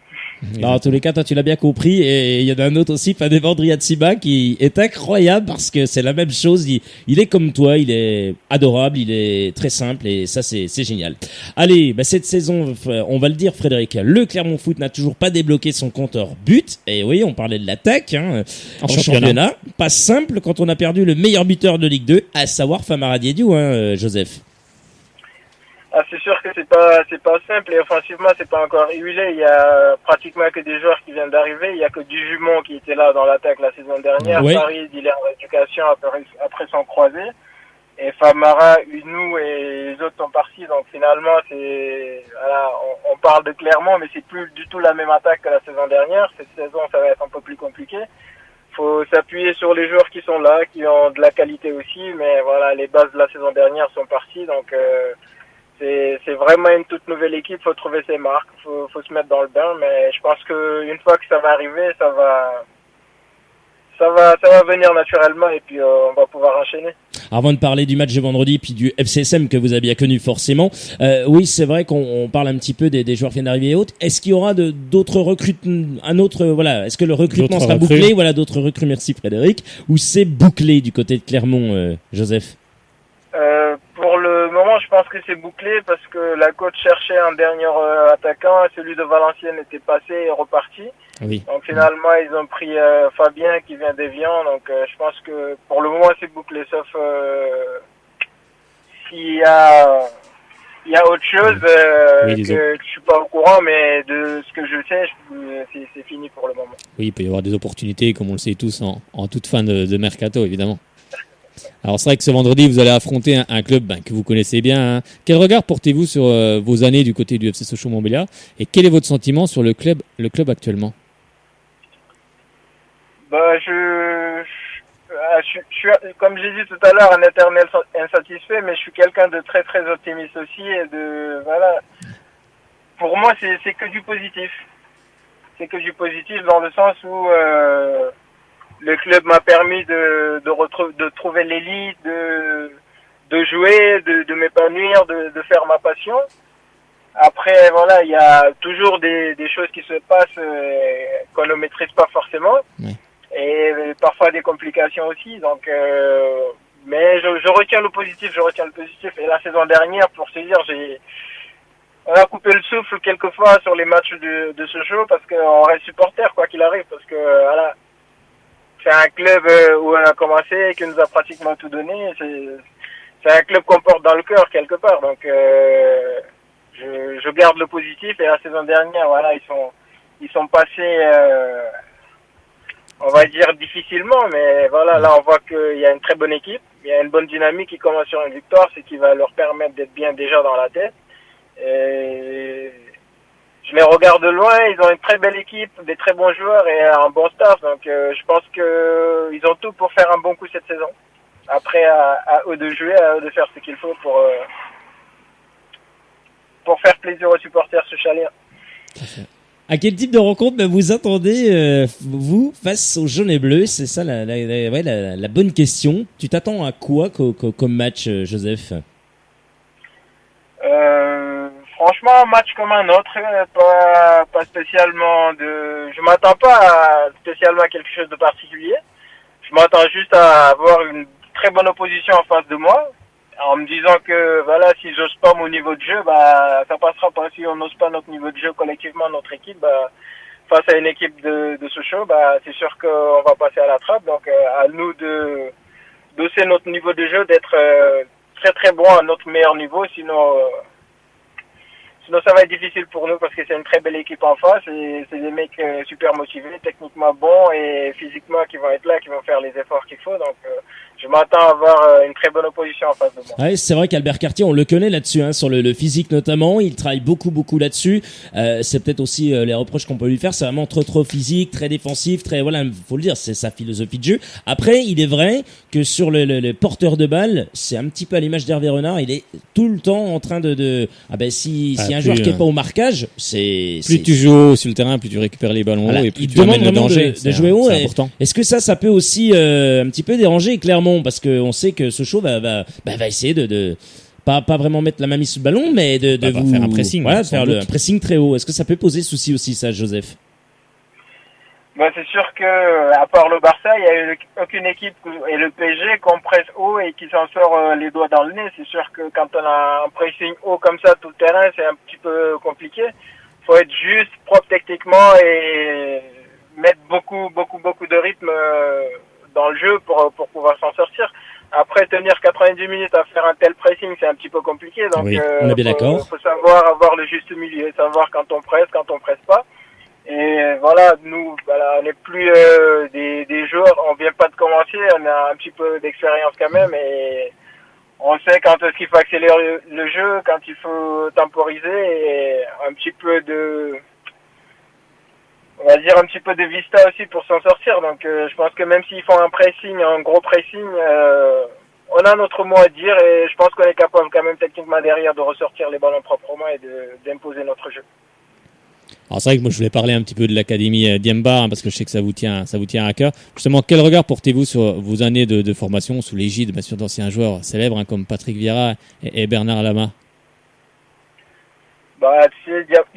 Non, en tous les cas, toi, tu l'as bien compris. Et il y en a un autre aussi, Fadé Vendriatsiba, qui est incroyable parce que c'est la même chose. Il est comme toi, il est adorable, il est très simple et ça, c'est génial. Allez, cette saison, on va le dire, Frédéric, le Clermont Foot n'a toujours pas débloqué son compteur but. Et oui, on parlait de l'attaque, hein, en championnat. Pas simple quand on a perdu le meilleur buteur de Ligue 2, à savoir Famara Diédhiou, hein, Joseph. Ah, c'est sûr que c'est pas simple et offensivement c'est pas encore huilé. Il y a pratiquement que des joueurs qui viennent d'arriver. Il y a que Dujumont qui était là dans l'attaque la saison dernière. Ouais. Farid, il est en rééducation après son croisé. Et Famara, Unou et les autres sont partis. Donc finalement on parle de Clermont, mais c'est plus du tout la même attaque que la saison dernière. Cette saison ça va être un peu plus compliqué. Faut s'appuyer sur les joueurs qui sont là, qui ont de la qualité aussi. Mais voilà, les bases de la saison dernière sont parties. Donc c'est vraiment une toute nouvelle équipe, faut trouver ses marques, faut se mettre dans le bain, mais je pense que une fois que ça va arriver, ça va venir naturellement et puis on va pouvoir enchaîner. Avant de parler du match de vendredi puis du FCSM que vous avez bien connu forcément, oui, c'est vrai qu'on parle un petit peu des joueurs qui viennent d'arriver et autres. Est-ce qu'il y aura d'autres recrutements, est-ce que le recrutement sera bouclé? Voilà, d'autres recrues, merci Frédéric, ou c'est bouclé du côté de Clermont, Joseph? Pour le moment, je pense que c'est bouclé parce que la coach cherchait un dernier attaquant et celui de Valenciennes était passé et reparti. Oui. Donc finalement, ils ont pris Fabien qui vient d'Evian. Donc je pense que pour le moment, c'est bouclé, sauf s'il y a autre chose que je suis pas au courant, mais de ce que je sais, c'est fini pour le moment. Oui, il peut y avoir des opportunités, comme on le sait tous, en toute fin de mercato, évidemment. Alors c'est vrai que ce vendredi vous allez affronter un club que vous connaissez bien. Hein. Quel regard portez-vous sur vos années du côté du FC Sochaux-Montbéliard et quel est votre sentiment sur le club actuellement? Je suis, comme j'ai dit tout à l'heure, un éternel insatisfait, mais je suis quelqu'un de très très optimiste aussi et pour moi c'est que du positif. C'est que du positif dans le sens où le club m'a permis de trouver l'élite, de jouer, de m'épanouir, de faire ma passion. Après, voilà, il y a toujours des choses qui se passent qu'on ne maîtrise pas forcément. Oui. Et parfois des complications aussi. Donc, mais je retiens le positif, Et la saison dernière, pour se dire, on a coupé le souffle quelquefois sur les matchs de Sochaux parce qu'on reste supporter, quoi qu'il arrive. Parce que, voilà. C'est un club où on a commencé et qui nous a pratiquement tout donné. C'est un club qu'on porte dans le cœur quelque part. Donc je garde le positif et la saison dernière, voilà, ils sont passés, on va dire difficilement, mais voilà, là on voit qu'il y a une très bonne équipe, il y a une bonne dynamique qui commence sur une victoire, ce qui va leur permettre d'être bien déjà dans la tête. Et je les regarde de loin. Ils ont une très belle équipe, des très bons joueurs et un bon staff. Donc je pense que ils ont tout pour faire un bon coup cette saison. Après, à eux de jouer, à eux de faire ce qu'il faut pour faire plaisir aux supporters socialiens. À quel type de rencontre vous attendez, vous, face aux jaunes et bleus? C'est ça la bonne question. Tu t'attends à quoi comme match, Joseph? Franchement, un match comme un autre, pas spécialement je m'attends pas spécialement à quelque chose de particulier. Je m'attends juste à avoir une très bonne opposition en face de moi, en me disant que voilà, si j'ose pas mon niveau de jeu, bah ça passera pas. Si on n'ose pas notre niveau de jeu collectivement, notre équipe, bah face à une équipe de Sochaux, bah c'est sûr qu'on va passer à la trappe. Donc à nous de d'osser notre niveau de jeu, d'être très très bon à notre meilleur niveau, sinon ça va être difficile pour nous parce que c'est une très belle équipe en face et c'est des mecs super motivés, techniquement bons et physiquement qui vont être là, qui vont faire les efforts qu'il faut. Donc je m'attends à avoir une très bonne opposition en face de moi. Ouais, c'est vrai qu'Albert Cartier, on le connaît là-dessus, hein, sur le physique notamment. Il travaille beaucoup là-dessus. C'est peut-être aussi les reproches qu'on peut lui faire. C'est vraiment trop physique, très défensif, très voilà, faut le dire, c'est sa philosophie de jeu. Après, il est vrai que sur le porteur de balle, c'est un petit peu à l'image d'Hervé Renard. Il est tout le temps en train si un joueur qui est pas au marquage, plus tu joues sur le terrain, plus tu récupères les ballons haut et plus tu amènes le danger. De jouer haut. C'est important. Est-ce que ça peut aussi un petit peu déranger Clermont, parce que on sait que Sochaux va essayer de pas vraiment mettre la main mise sur le ballon, mais de vous faire un pressing, voilà, faire un pressing très haut. Est-ce que ça peut poser souci aussi, ça, Joseph? Bah, c'est sûr que, à part le Barça, il y a eu aucune équipe et le PSG qu'on presse haut et qui s'en sort les doigts dans le nez. C'est sûr que quand on a un pressing haut comme ça tout le terrain, c'est un petit peu compliqué. Faut être juste, propre techniquement et mettre beaucoup de rythme dans le jeu pour pouvoir s'en sortir. Après, tenir 90 minutes à faire un tel pressing, c'est un petit peu compliqué. Donc, oui, on est bien d'accord. Faut savoir avoir le juste milieu, savoir quand on presse pas. Et voilà, nous, on n'est plus des joueurs, on vient pas de commencer, on a un petit peu d'expérience quand même et on sait quand est-ce qu'il faut accélérer le jeu, quand il faut temporiser et un petit peu de vista aussi pour s'en sortir. Donc je pense que même s'ils font un gros pressing, on a notre mot à dire et je pense qu'on est capable quand même techniquement derrière de ressortir les ballons proprement et d'imposer notre jeu. Alors c'est vrai que moi je voulais parler un petit peu de l'académie Diembar parce que je sais que ça vous tient à cœur. Justement, quel regard portez-vous sur vos années de formation sous l'égide bien sûr d'anciens joueurs célèbres comme Patrick Vieira et Bernard Lama?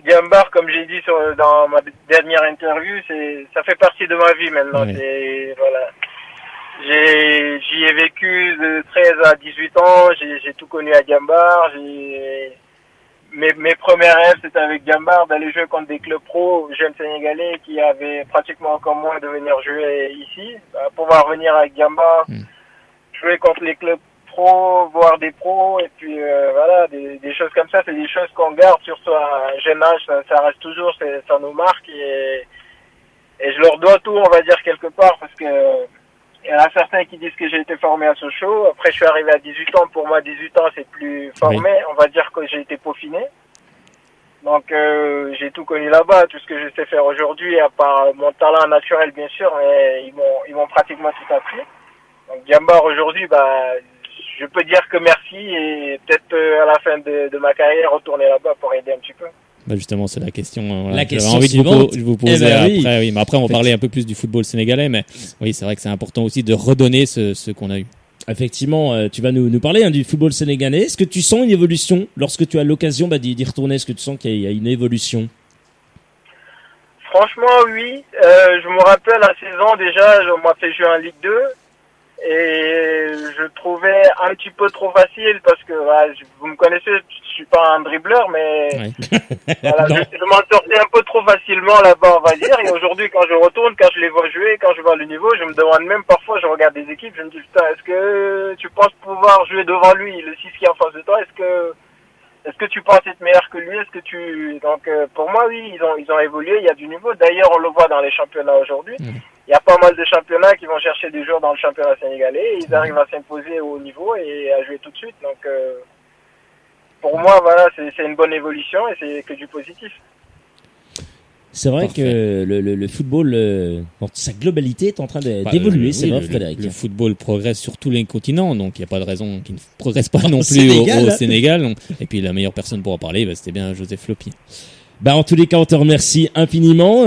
Diembar, comme j'ai dit dans ma dernière interview, ça fait partie de ma vie maintenant. Ouais. J'y ai vécu de 13 à 18 ans, j'ai tout connu à Diembar, Mes premiers rêves, c'était avec Diembar d'aller jouer contre des clubs pro, jeunes sénégalais qui avaient pratiquement comme moi de venir jouer ici. Pouvoir venir avec Diembar, jouer contre les clubs pro, voir des pros, et puis voilà, des choses comme ça, c'est des choses qu'on garde, surtout à un jeune âge, ça reste toujours, ça nous marque, et je leur dois tout, on va dire, quelque part, parce que il y en a certains qui disent que j'ai été formé à Sochaux. Après, je suis arrivé à 18 ans. Pour moi, 18 ans, c'est plus formé. Oui. On va dire que j'ai été peaufiné. Donc, j'ai tout connu là-bas. Tout ce que je sais faire aujourd'hui, à part mon talent naturel, bien sûr, mais ils m'ont pratiquement tout appris. Donc, Diembar, aujourd'hui, je peux dire que merci et peut-être à la fin de ma carrière, retourner là-bas pour aider un petit peu. Justement, c'est la question. La question j'avais envie suivante. de vous poser après. Oui. Oui, mais après, on va parler un peu plus du football sénégalais. Mais oui, c'est vrai que c'est important aussi de redonner ce qu'on a eu. Effectivement, tu vas nous parler du football sénégalais. Est-ce que tu sens une évolution lorsque tu as l'occasion d'y retourner? Est-ce que tu sens qu'il y a une évolution? Franchement, oui. Je me rappelle la saison déjà, on m'a fait jouer en Ligue 2. Et je trouvais un petit peu trop facile parce que vous me connaissez, je suis pas un dribbleur, mais voilà, je m'en sortais un peu trop facilement là-bas, on va dire. Et aujourd'hui, quand je retourne, quand je les vois jouer, quand je vois le niveau, je me demande même parfois, je regarde des équipes, je me dis putain, est-ce que tu penses pouvoir jouer devant lui, le 6 qui est en face de toi, est-ce que tu penses être meilleur que lui? Donc pour moi oui, ils ont évolué, il y a du niveau. D'ailleurs, on le voit dans les championnats aujourd'hui. Il y a pas mal de championnats qui vont chercher des joueurs dans le championnat sénégalais et ils arrivent à s'imposer au haut niveau et à jouer tout de suite. Donc pour moi, voilà, c'est une bonne évolution et c'est que du positif. C'est vrai Parfait. que le football, dans sa globalité, est en train d'évoluer, c'est vrai, Frédéric. Le football progresse sur tous les continents, donc il n'y a pas de raison qu'il ne progresse pas non plus Sénégal, au hein. Sénégal. Et puis la meilleure personne pour en parler, c'était bien Joseph Lopi. Bah, en tous les cas, on te remercie infiniment,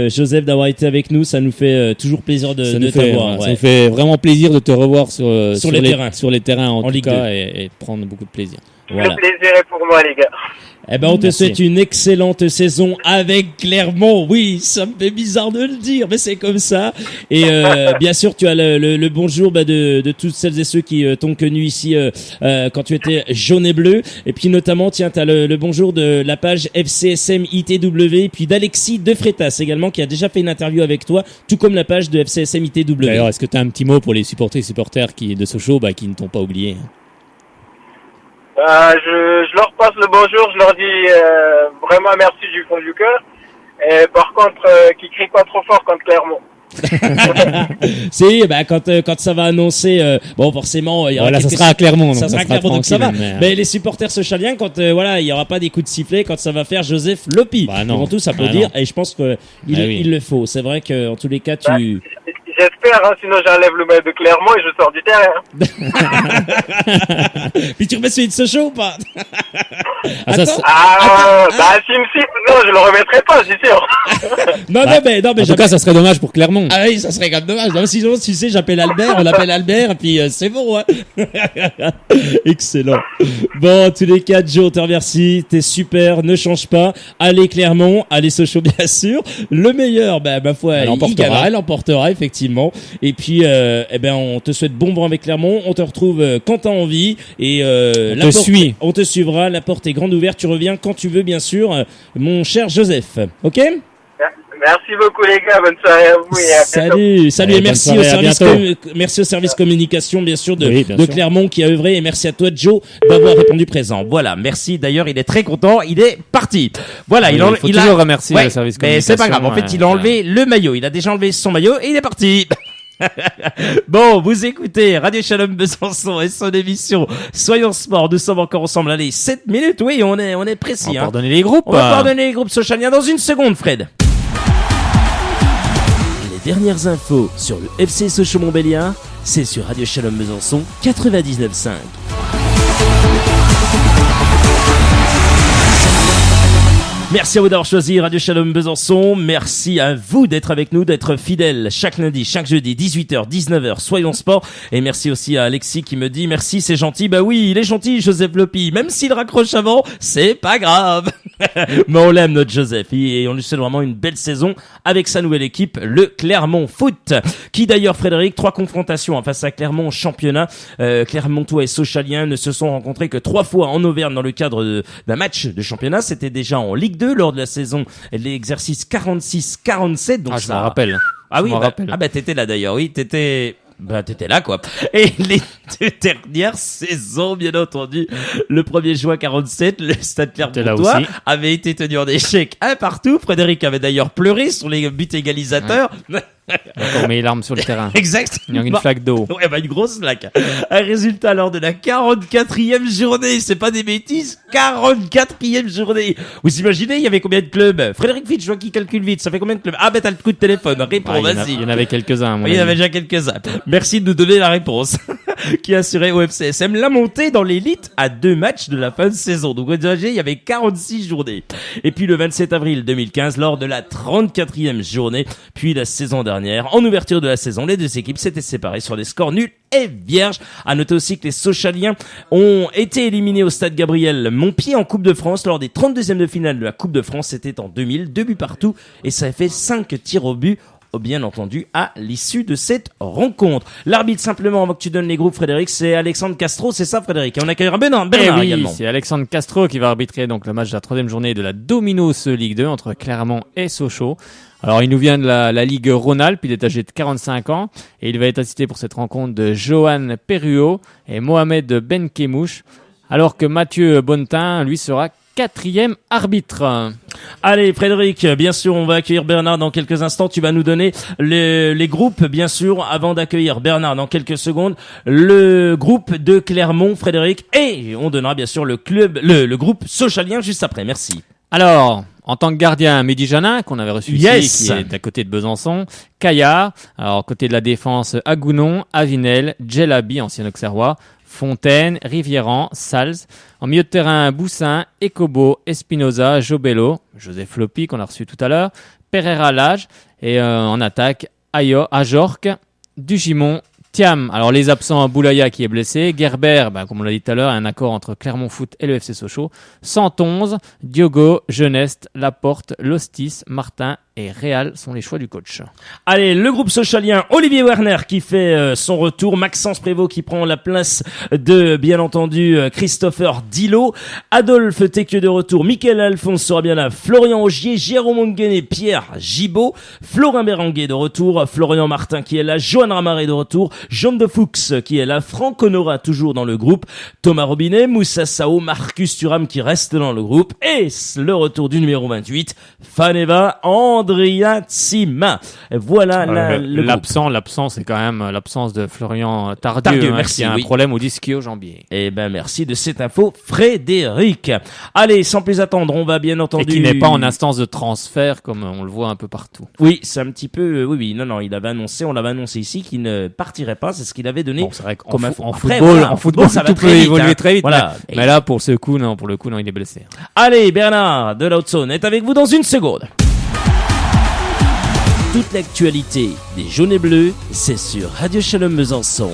Joseph, d'avoir été avec nous. Ça nous fait toujours plaisir de t'avoir. Ça nous fait vraiment plaisir de te revoir sur les terrains. Sur les terrains en tout Ligue cas 2. et de prendre beaucoup de plaisir. Voilà. Le plaisir est pour moi, les gars. Eh ben, on te Merci. souhaite une excellente saison avec Clermont. Oui, ça me fait bizarre de le dire, mais c'est comme ça. Et bien sûr, tu as le bonjour de toutes celles et ceux qui t'ont connu ici quand tu étais jaune et bleu. Et puis notamment, tiens, tu as le bonjour de la page FCSM ITW, et puis d'Alexis De Freitas également, qui a déjà fait une interview avec toi, tout comme la page de FCSM ITW. D'ailleurs, est-ce que tu as un petit mot pour les supporters de Sochaux qui ne t'ont pas oublié? Je leur passe le bonjour, je leur dis vraiment merci du fond du cœur. Et par contre, qu'ils crient pas trop fort contre Clermont. Si, bah quand ça va annoncer, bon forcément il y aura Voilà, ça quelques- sera à Clermont, donc ça sera à Clermont, donc ça va. Mais les supporters sochaliens, quand voilà, il y aura pas des coups de sifflet, quand ça va faire Joseph Lopi, Bah non. ils vont tous Bah applaudir, non. et je pense que oui. il le faut. C'est vrai que en tous les cas, tu J'espère, hein, sinon j'enlève le maillot de Clermont et je sors du terrain. puis tu remets celui de Sochaux ou pas? Ah, ça, c'est- S'il me siffle, non, je le remettrai pas, c'est sûr. Non, mais en tout cas, ça serait dommage pour Clermont. Ah oui, ça serait quand même dommage. Non, sinon, tu sais, j'appelle Albert, on l'appelle Albert, et puis c'est bon, hein. Excellent. Bon, en tous les cas, Joe, on te remercie. T'es super, ne change pas. Allez Clermont, allez Sochaux, bien sûr. Le meilleur, bah, ma foi, Elle emportera. il gagnera, elle emportera, effectivement. Et puis, on te souhaite bon vent avec Clermont. On te retrouve quand t'as envie. Et on te suivra. La porte est grande ouverte. Tu reviens quand tu veux, bien sûr, mon cher Joseph. Ok? Merci beaucoup, les gars. Bonne soirée à vous et à bientôt. Salut, et merci au service merci au service communication, bien sûr, de sûr. Clermont qui a œuvré, et merci à toi, Joe, d'avoir répondu présent. Voilà, merci. D'ailleurs, il est très content, il est parti. Voilà, Oui, il faut toujours remercier le service mais c'est pas grave. En fait, communication, il a enlevé le maillot. Il a déjà enlevé son maillot et il est parti. Bon, vous écoutez Radio Shalom Besançon et son émission Soyons Sport. Nous sommes encore ensemble. Allez, 7 minutes. Oui, on est précis. On va hein. pardonner les groupes. On va pardonner les groupes sochaliens dans une seconde, Fred. Les dernières infos sur le FC Sochaux-Montbéliard, c'est sur Radio Shalom Besançon 99.5. Merci à vous d'avoir choisi Radio Shalom Besançon. Merci à vous d'être avec nous, d'être fidèles chaque lundi, chaque jeudi, 18h, 19h, Soyons Sport. Et merci aussi à Alexis qui me dit merci, c'est gentil. Bah oui, il est gentil, Joseph Lopi. Même s'il raccroche avant, c'est pas grave. Mais on l'aime, notre Joseph. Et on lui souhaite vraiment une belle saison avec sa nouvelle équipe, le Clermont Foot. Qui d'ailleurs, Frédéric, 3 confrontations face à Clermont en championnat. Clermontois et Sochaliens ne se sont rencontrés que 3 fois en Auvergne dans le cadre d'un match de championnat. C'était déjà en Ligue 2 lors de la saison, l'exercice 46-47. Donc je m'en rappelle. Ah oui, rappelle. t'étais là d'ailleurs. Oui, t'étais là, quoi. Et les 2 dernières saisons, bien entendu, le 1er juin 47, le Stade Clermontois avait été tenu en échec 1 partout. Frédéric avait d'ailleurs pleuré sur les buts égalisateurs. Ouais. Encore mes larmes sur le terrain. Exact. Il y a une flaque d'eau. Ouais, une grosse flaque. Un résultat lors de la 44e journée. C'est pas des bêtises. 44e journée. Vous imaginez, il y avait combien de clubs? Frédéric Fitch, je vois qu'il calcule vite. Ça fait combien de clubs? Ah, t'as le coup de téléphone. Réponds, vas-y. Il y en avait quelques-uns, Il y en avait déjà quelques-uns. Merci de nous donner la réponse. Qui assurait au FCSM la montée dans l'élite à 2 matchs de la fin de saison. Donc, vous imaginez, il y avait 46 journées. Et puis, le 27 avril 2015, lors de la 34e journée, puis la saison dernière, en ouverture de la saison, les 2 équipes s'étaient séparées sur des scores nuls et vierges. À noter aussi que les Sochaliens ont été éliminés au stade Gabriel Montpied en Coupe de France lors des 32e de finale de la Coupe de France. C'était en 2000, 2 buts partout, et ça a fait 5 tirs au but. Bien entendu, à l'issue de cette rencontre. L'arbitre, simplement, avant que tu donnes les groupes, Frédéric, c'est Alexandre Castro, c'est ça, Frédéric? Et on accueillera Bernard également. C'est Alexandre Castro qui va arbitrer donc le match de la 3e journée de la Dominos Ligue 2 entre Clermont et Sochaux. Alors, il nous vient de la Ligue Rhône-Alpes, il est âgé de 45 ans, et il va être assisté pour cette rencontre de Johan Perruot et Mohamed Benkemouche, alors que Mathieu Bonnetin, lui, sera 4e arbitre. Allez, Frédéric, bien sûr, on va accueillir Bernard dans quelques instants. Tu vas nous donner les groupes, bien sûr, avant d'accueillir Bernard dans quelques secondes. Le groupe de Clermont, Frédéric, et on donnera bien sûr le groupe sochalien juste après. Merci. Alors, En tant que gardien, Mehdi Janin, qu'on avait reçu ici, qui est à côté de Besançon. Caillard. Alors, côté de la défense, Agounon, Avinel, Djelabi, ancien Auxerrois, Fontaine, Rivieran, Sals. En milieu de terrain, Boussin, Ekobo, Espinoza, Jobello, Joseph Lopi, qu'on a reçu tout à l'heure, Pereira Lage. Et en attaque, Ajorc, Dugimon, Thiam. Alors les absents, Boulaya qui est blessé, Gerber, comme on l'a dit tout à l'heure, un accord entre Clermont Foot et le FC Sochaux, 111, Diogo, Jeuneste, Laporte, Lostis, Martin et Réal sont les choix du coach. Allez, le groupe socialien, Olivier Werner qui fait son retour, Maxence Prévost qui prend la place de, bien entendu, Christopher Dillot, Adolphe Tequieux de retour, Michael Alphonse sera bien là, Florian Augier, Jérôme Onguené, Pierre Gibaud, Florin Béranguet de retour, Florian Martin qui est là, Johan Ramaré de retour, Jean de Fuchs qui est là, Franck Honora toujours dans le groupe, Thomas Robinet, Moussa Sao, Marcus Thuram qui reste dans le groupe, et le retour du numéro 28, Faneva, Andrea Tsima. Voilà l'absent, c'est quand même l'absence de Florian Tardieu, merci, qui a un problème au ischio-jambier. Eh ben merci de cette info, Frédéric. Allez, sans plus attendre, on va bien entendu... Et qui n'est pas en instance de transfert comme on le voit un peu partout. Oui, c'est un petit peu... Oui, non, on l'avait annoncé ici qu'il ne partirait pas, c'est ce qu'il avait donné. Bon, c'est vrai en football, ça va tout très peut vite, évoluer très vite. Voilà. Mais là, pour le coup, non, il est blessé. Allez, Bernard de l'Outzone est avec vous dans une seconde. Toute l'actualité des jaunes et bleus, c'est sur Radio Shalom Besançon.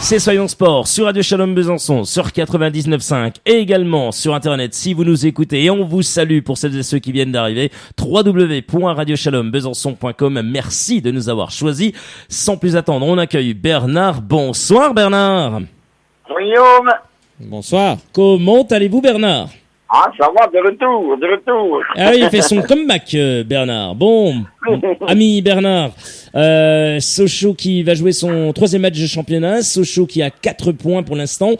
C'est Soyons Sport sur Radio Shalom Besançon, sur 99.5 et également sur Internet si vous nous écoutez. Et on vous salue pour celles et ceux qui viennent d'arriver. www.radioshalombesançon.com. Merci de nous avoir choisis. Sans plus attendre, on accueille Bernard. Bonsoir Bernard. Guillaume. Bonsoir. Comment allez-vous Bernard? Ah, ça va, de retour. Ah oui, il fait son comeback, Bernard. Bon, ami Bernard, Sochaux qui va jouer son 3e match de championnat. Sochaux qui a 4 points pour l'instant.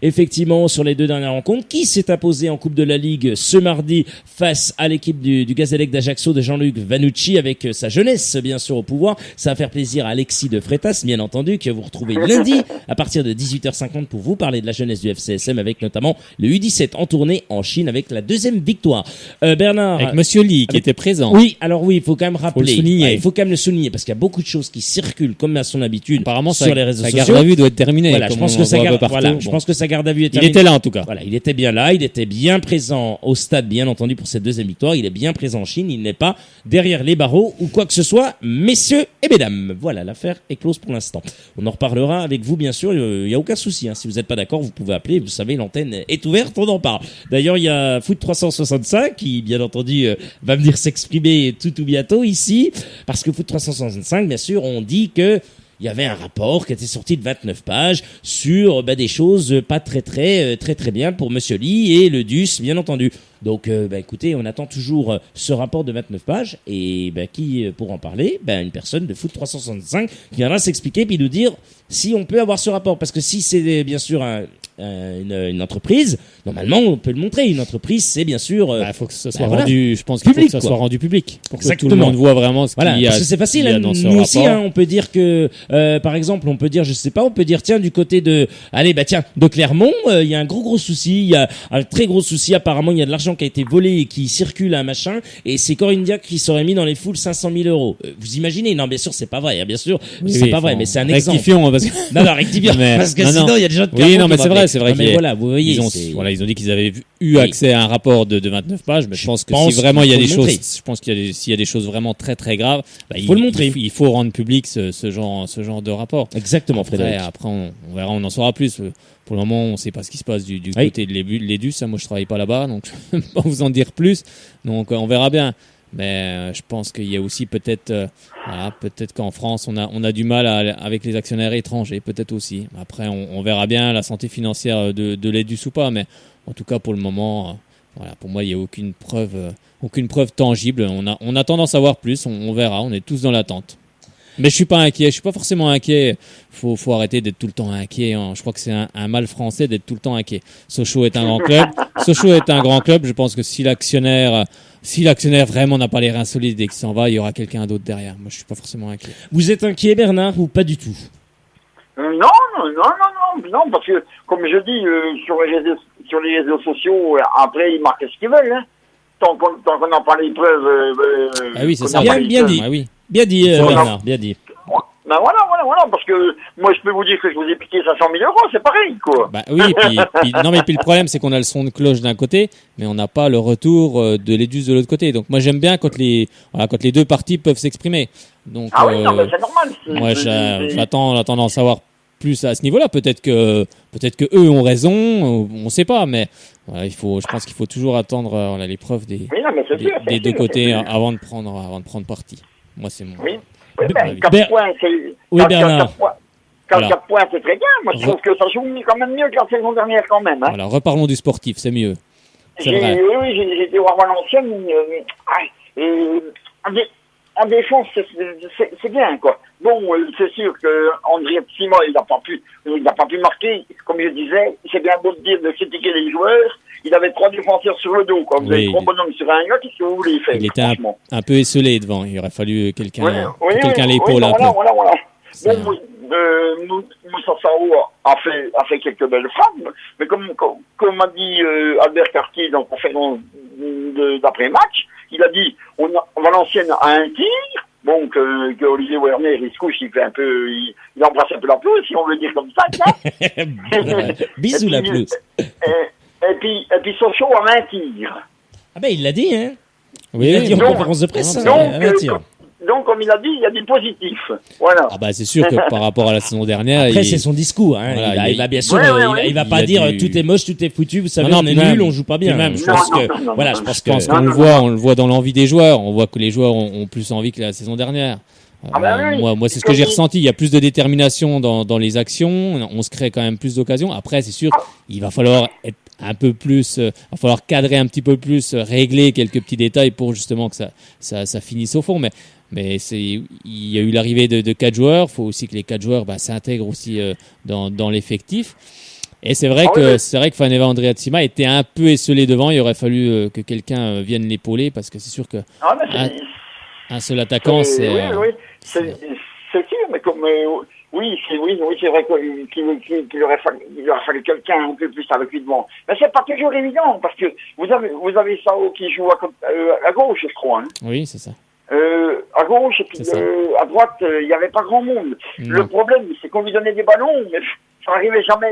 Effectivement, sur les 2 dernières rencontres, qui s'est imposé en Coupe de la Ligue ce mardi face à l'équipe du Gazélec d'Ajaccio de Jean-Luc Vanucci avec sa jeunesse, bien sûr, au pouvoir. Ça va faire plaisir à Alexis de Freitas, bien entendu, que vous retrouvez lundi à partir de 18h50 pour vous parler de la jeunesse du FCSM avec notamment le U17 en tournée en Chine avec la 2e victoire. Bernard. Avec Monsieur Lee qui était présent. Oui, alors oui, il faut quand même rappeler. Il faut quand même le souligner parce qu'il y a beaucoup de choses qui circulent comme à son habitude apparemment, sur les réseaux sociaux. Sa garde à vue doit être terminée. Voilà, je pense que sa garde à vue est terminée. Il était là en tout cas. Voilà, il était bien là, il était bien présent au stade, bien entendu, pour cette 2e victoire. Il est bien présent en Chine, il n'est pas derrière les barreaux ou quoi que ce soit, messieurs et mesdames. Voilà, l'affaire est close pour l'instant. On en reparlera avec vous, bien sûr, il n'y a aucun souci. Si vous n'êtes pas d'accord, vous pouvez appeler, vous savez, l'antenne est ouverte, on en parle. D'ailleurs, il y a Foot 365 qui, bien entendu, va venir s'exprimer tout bientôt ici, parce que Foot 365, bien sûr, on dit que il y avait un rapport qui était sorti de 29 pages sur des choses pas très bien pour Monsieur Lee et le DUS, bien entendu. Donc, écoutez, on attend toujours ce rapport de 29 pages et qui, pour en parler, une personne de Foot 365 qui viendra s'expliquer puis nous dire si on peut avoir ce rapport. Parce que si c'est bien sûr une entreprise, normalement on peut le montrer. Une entreprise, c'est bien sûr. Il faut que ça soit rendu. Je pense qu'il faut que ça soit rendu public pour que tout le monde voit vraiment ce qu'il y a. Parce que c'est facile. Dans ce nous rapport. aussi, on peut dire que, par exemple, on peut dire, je sais pas, on peut dire tiens du côté de, de Clermont, il y a un gros souci. Il y a un très gros souci. Apparemment, il y a de l'argent qui a été volé et qui circule à machin. Et c'est Corinne Diacre qui serait mis dans les foules 500 000 euros. Vous imaginez? Non, bien sûr, c'est pas vrai. Bien sûr, c'est pas vrai. Mais c'est un exemple. Rectifions parce que. Rectifions parce que sinon il y a des gens de Clermont. Oui, non, mais c'est vrai. Mais voilà, vous voyez. Ils ont dit qu'ils avaient eu accès à un rapport de 29 pages. Mais je pense que si vraiment il y a des choses, je pense s'il y a des choses vraiment très très graves, il faut le montrer. Il faut rendre public ce genre de rapport. Exactement, Frédéric. Après, on verra, on en saura plus. Pour le moment, on ne sait pas ce qui se passe du côté de l'Edus. Moi, je travaille pas là-bas, donc je ne peux pas vous en dire plus. Donc, on verra bien. Mais je pense qu'il y a aussi peut-être qu'en France, on a du mal avec les actionnaires étrangers, peut-être aussi. Après, on verra bien la santé financière de l'Edus ou pas. Mais en tout cas, pour le moment, pour moi, il n'y a aucune preuve tangible. On a tendance à voir plus. On verra. On est tous dans l'attente. Mais je suis pas inquiet, je suis pas forcément inquiet. Faut arrêter d'être tout le temps inquiet. Je crois que c'est un mal français d'être tout le temps inquiet. Sochaux est un grand club. Je pense que si l'actionnaire vraiment n'a pas les reins solides et qu'il s'en va, il y aura quelqu'un d'autre derrière. Moi, je suis pas forcément inquiet. Vous êtes inquiet, Bernard, ou pas du tout? Non, non, parce que, comme je dis, sur les réseaux sociaux, après, ils marquent ce qu'ils veulent, hein. Tant qu'on n'a pas les preuves. Ah oui, c'est ça. Bien dit. Ah oui. Bien dit, Bernard, bien dit. Ben voilà, parce que moi je peux vous dire que je vous ai piqué 500 000 euros, c'est pareil, quoi. Bah oui, puis le problème c'est qu'on a le son de cloche d'un côté, mais on n'a pas le retour de l'Edus de l'autre côté. Donc moi j'aime bien quand les deux parties peuvent s'exprimer. Donc oui, non, mais c'est normal. Moi j'attends d'en savoir plus à ce niveau-là. Peut-être que eux ont raison, on sait pas, mais voilà, je pense qu'il faut toujours attendre les preuves des deux côtés avant de prendre parti. Moi c'est mon. Oui. Oui, ben, 4 points, c'est... Oui, Bernard. 4 points, c'est très bien. Moi, je trouve que ça joue quand même mieux que la saison dernière, quand même. Hein. Voilà, reparlons du sportif, c'est mieux. C'est vrai. Oui, j'ai été voir Valenciennes. En défense, c'est bien, quoi. Bon, c'est sûr que André Simon, il n'a pas pu marquer. Comme je disais, c'est bien beau de dire de critiquer les joueurs. Il avait 3 défenseurs sur le dos, quoi. Vous avez 3 bonhommes sur un gars, qu'est-ce que vous voulez faire? Il était un peu esselé devant. Il aurait fallu quelqu'un à l'épaule un peu. Voilà. Bon, Moussa Sao a fait quelques belles frappes, mais comme m'a dit Albert Cartier dans la conférence d'après-match, il a dit Valenciennes a un tir. Bon, que Olivier Werner, il se couche, il embrasse un peu la pelouse, si on veut dire comme ça. Bisous la pelouse. Et puis Sochaux a un tir. Ah ben il l'a dit, hein. Oui, il l'a dit en conférence de presse. Donc, comme il a dit, il y a du positif. Voilà. Ah bah c'est sûr que par rapport à la saison dernière. Après, c'est son discours. Hein. Voilà, il va bien sûr, il va pas dire tout est moche, tout est foutu. Vous savez, on est nul, on joue pas bien. Même, je pense qu'on le voit dans l'envie des joueurs. On voit que les joueurs ont plus envie que la saison dernière. Moi, c'est ce que j'ai ressenti. Il y a plus de détermination dans les actions. On se crée quand même plus d'occasions. Après, c'est sûr, il va falloir être un peu plus, va falloir cadrer un petit peu plus, régler quelques petits détails pour justement que ça finisse au fond. Mais il y a eu l'arrivée de 4 joueurs. Il faut aussi que les 4 joueurs s'intègrent aussi dans l'effectif. Et c'est vrai que Faneva Andreatsima était un peu esselé devant. Il aurait fallu que quelqu'un vienne l'épauler parce que c'est sûr que un seul attaquant, c'est. Oui, c'est sûr, mais comme c'est vrai qu'il aurait fallu quelqu'un un peu plus avec lui devant. Mais c'est pas toujours évident parce que vous avez Sao qui joue à gauche, je crois. Hein. Oui, c'est ça. À gauche et puis à droite, il n'y avait pas grand monde. Non. Le problème, c'est qu'on lui donnait des ballons, mais ça n'arrivait jamais.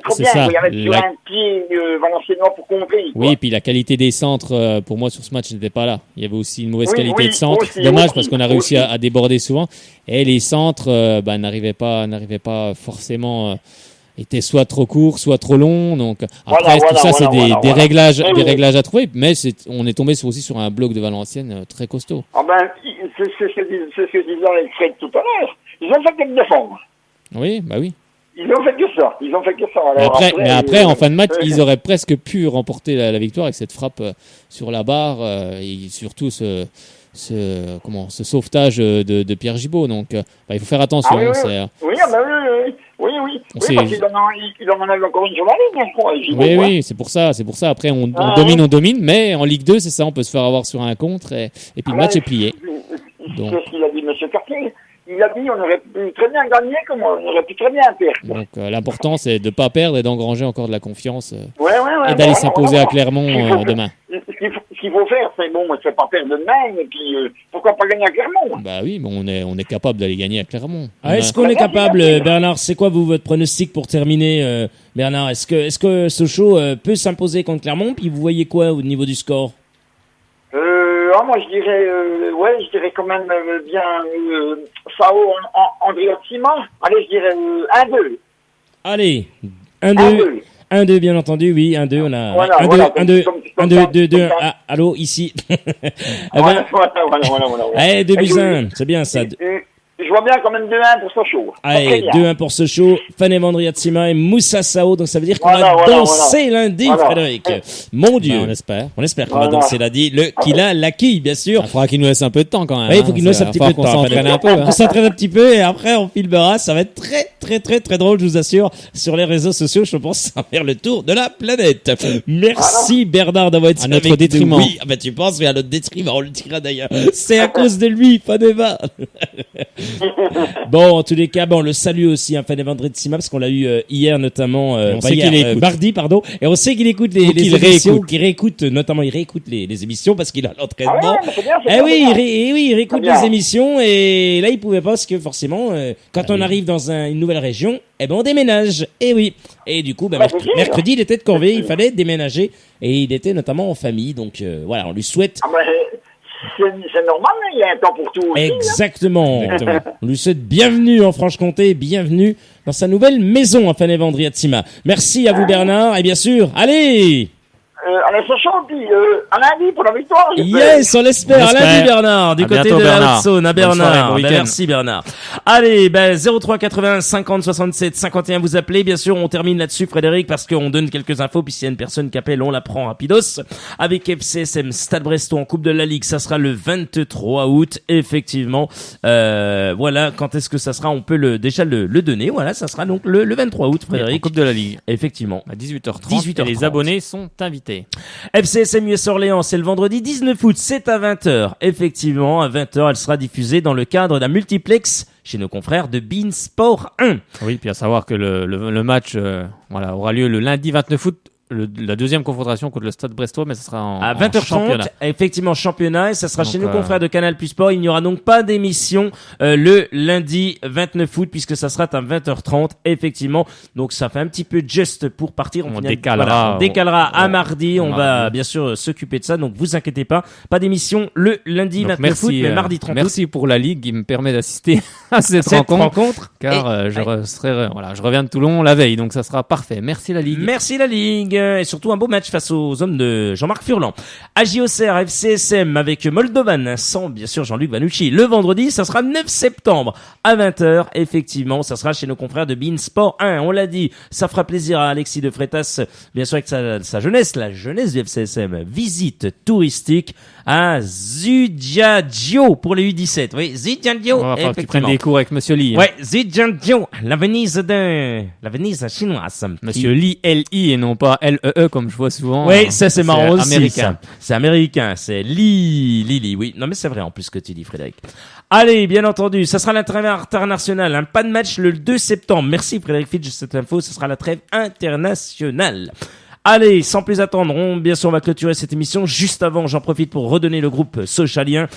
Trop bien. Il y avait toujours un pied valenciennois pour contrer. Oui, et puis la qualité des centres, pour moi, sur ce match, n'était pas là. Il y avait aussi une mauvaise qualité de centre. Dommage parce qu'on a réussi à déborder souvent. Et les centres n'arrivaient pas forcément. Étaient soit trop courts, soit trop longs. Donc après, tout ça, c'est des réglages à trouver. Mais on est tombé aussi sur un bloc de Valenciennes très costaud. Ah c'est ce que disait avec Fred tout à l'heure. Ils ont fait que défendre. Oui, bah oui. Ils ont fait que ça. Alors mais après, en fin de match, ils auraient presque pu remporter la victoire avec cette frappe sur la barre et surtout ce sauvetage de Pierre Gibaud. Donc, il faut faire attention. Oui, parce qu'il en a encore une sur la ligne, je crois. Oui, c'est pour ça. Après, on domine, mais en Ligue 2, c'est ça, on peut se faire avoir sur un contre et puis le match est plié. C'est ce qu'il a dit, M. Cartier. Il a dit on aurait pu très bien gagner comme on aurait pu très bien perdre. Donc l'important, c'est de ne pas perdre et d'engranger encore de la confiance et d'aller s'imposer à Clermont demain. Ce qu'il faut faire, c'est pas perdre demain et puis pourquoi pas gagner à Clermont. Bah oui, mais on est capable d'aller gagner à Clermont. Est-ce qu'on est capable, Bernard, c'est quoi votre pronostic pour terminer, Bernard? Est-ce que Sochaux peut s'imposer contre Clermont? Puis vous voyez quoi au niveau du score? Moi je dirais quand même bien Sao Andreatsima. Allez, je dirais 1-2. Allez, 1-2. 1-2, bien entendu, oui, 1-2, on a 1-2, 2, allô, ici. Voilà. Allez, 2-1, c'est bien ça. Je vois bien quand même 2-1 pour Sochaux. Allez, 2-1 pour Sochaux, Faneva Andreatsima et Moussa Sao, donc ça veut dire qu'on a dansé lundi, Frédéric. Mon Dieu. On espère qu'on va danser lundi. Qu'il a l'acquis, bien sûr. Il faudra qu'il nous laisse un peu de temps quand même. Oui, il faut qu'il nous laisse un petit peu de temps. On s'entraîne un peu. On s'entraîne un petit peu et après on filmera. Ça va être très, très, très, très drôle, je vous assure. Sur les réseaux sociaux, je pense, ça va faire le tour de la planète. Merci Bernard d'avoir été à notre détriment. Oui, tu penses, mais à notre détriment, on le dira d'ailleurs. C'est à cause de lui, Faneva. Bon, en tous les cas, on le salue aussi, un fan Evandre Tsima, parce qu'on l'a eu hier notamment, on sait qu'il écoute. mardi, pardon, et on sait qu'il écoute les émissions, qu'il réécoute, notamment il réécoute les émissions parce qu'il a l'entraînement. Il réécoute les émissions, et là il pouvait pas parce que forcément, quand on arrive dans une nouvelle région, on déménage. Et oui. Et du coup, mercredi, il était de corvée, il fallait déménager, et il était notamment en famille, donc voilà, on lui souhaite. C'est normal, il y a un temps pour tout aussi. Exactement. On lui souhaite bienvenue en Franche-Comté, bienvenue dans sa nouvelle maison à Fanny-Vendry-Atsima. Merci à vous Bernard, et bien sûr, allez Alain Sochon, puis à lundi pour la victoire. Yes, on l'espère. À lundi Bernard, du côté de la Haute-Saône, à Bernard. Soirée, Merci Bernard. Allez, 03 80 50 67 51, vous appelez. Bien sûr, on termine là-dessus, Frédéric, parce qu'on donne quelques infos, puis s'il y a une personne qui appelle, on la prend rapidos. Avec FCSM Stade Brestois en Coupe de la Ligue, ça sera le 23 août, effectivement. Voilà, quand est-ce que ça sera, on peut déjà le donner. Voilà, ça sera donc le 23 août, Frédéric. En Coupe de la Ligue. Effectivement. À 18h30. Et les abonnés sont invités. FCSM US Orléans, c'est le vendredi 19 août, c'est à 20h. Effectivement, à 20h, elle sera diffusée dans le cadre d'un multiplex chez nos confrères de Bein Sport 1. Oui, puis à savoir que le match aura lieu le lundi 29 août. La deuxième confrontation contre le Stade Brestois, mais ça sera à 20h30, championnat. Effectivement, championnat, et ça sera donc, chez nos confrères de Canal Plus Sport. Il n'y aura donc pas d'émission le lundi 29 août, puisque ça sera à 20h30, effectivement. Donc ça fait un petit peu juste pour partir. On décalera à mardi. On va bien sûr s'occuper de ça, donc vous inquiétez pas. Pas d'émission le lundi 29 août, mais mardi 30 août. Merci pour la Ligue qui me permet d'assister à cette rencontre. Car je reviens de Toulon la veille, donc ça sera parfait. Merci la Ligue. Merci la Ligue. Et surtout un beau match face aux hommes de Jean-Marc Furlan. AJ Auxerre, FCSM avec Moldovan sans bien sûr Jean-Luc Vanucci. Le vendredi, ça sera 9 septembre à 20h. Effectivement, ça sera chez nos confrères de Bein Sport 1. On l'a dit, ça fera plaisir à Alexis de Freitas, bien sûr avec sa jeunesse, la jeunesse du FCSM. Visite touristique à Zhujiajiao pour les U17. Oui, Zhujiajiao. On va falloir que tu prennes des cours avec Monsieur Li. Ouais, Zhujiajiao, la Venise chinoise. Monsieur Li, L-I et non pas L-E-E comme je vois souvent. Oui, ça c'est marrant aussi. Américain. C'est américain, c'est Lili, oui. Non mais c'est vrai en plus ce que tu dis, Frédéric. Allez, bien entendu, ça sera la trêve internationale. Pas de match le 2 septembre. Merci Frédéric Fitch de cette info, ce sera la trêve internationale. Allez, sans plus attendre, bien sûr on va clôturer cette émission. Juste avant, j'en profite pour redonner le groupe Socialien.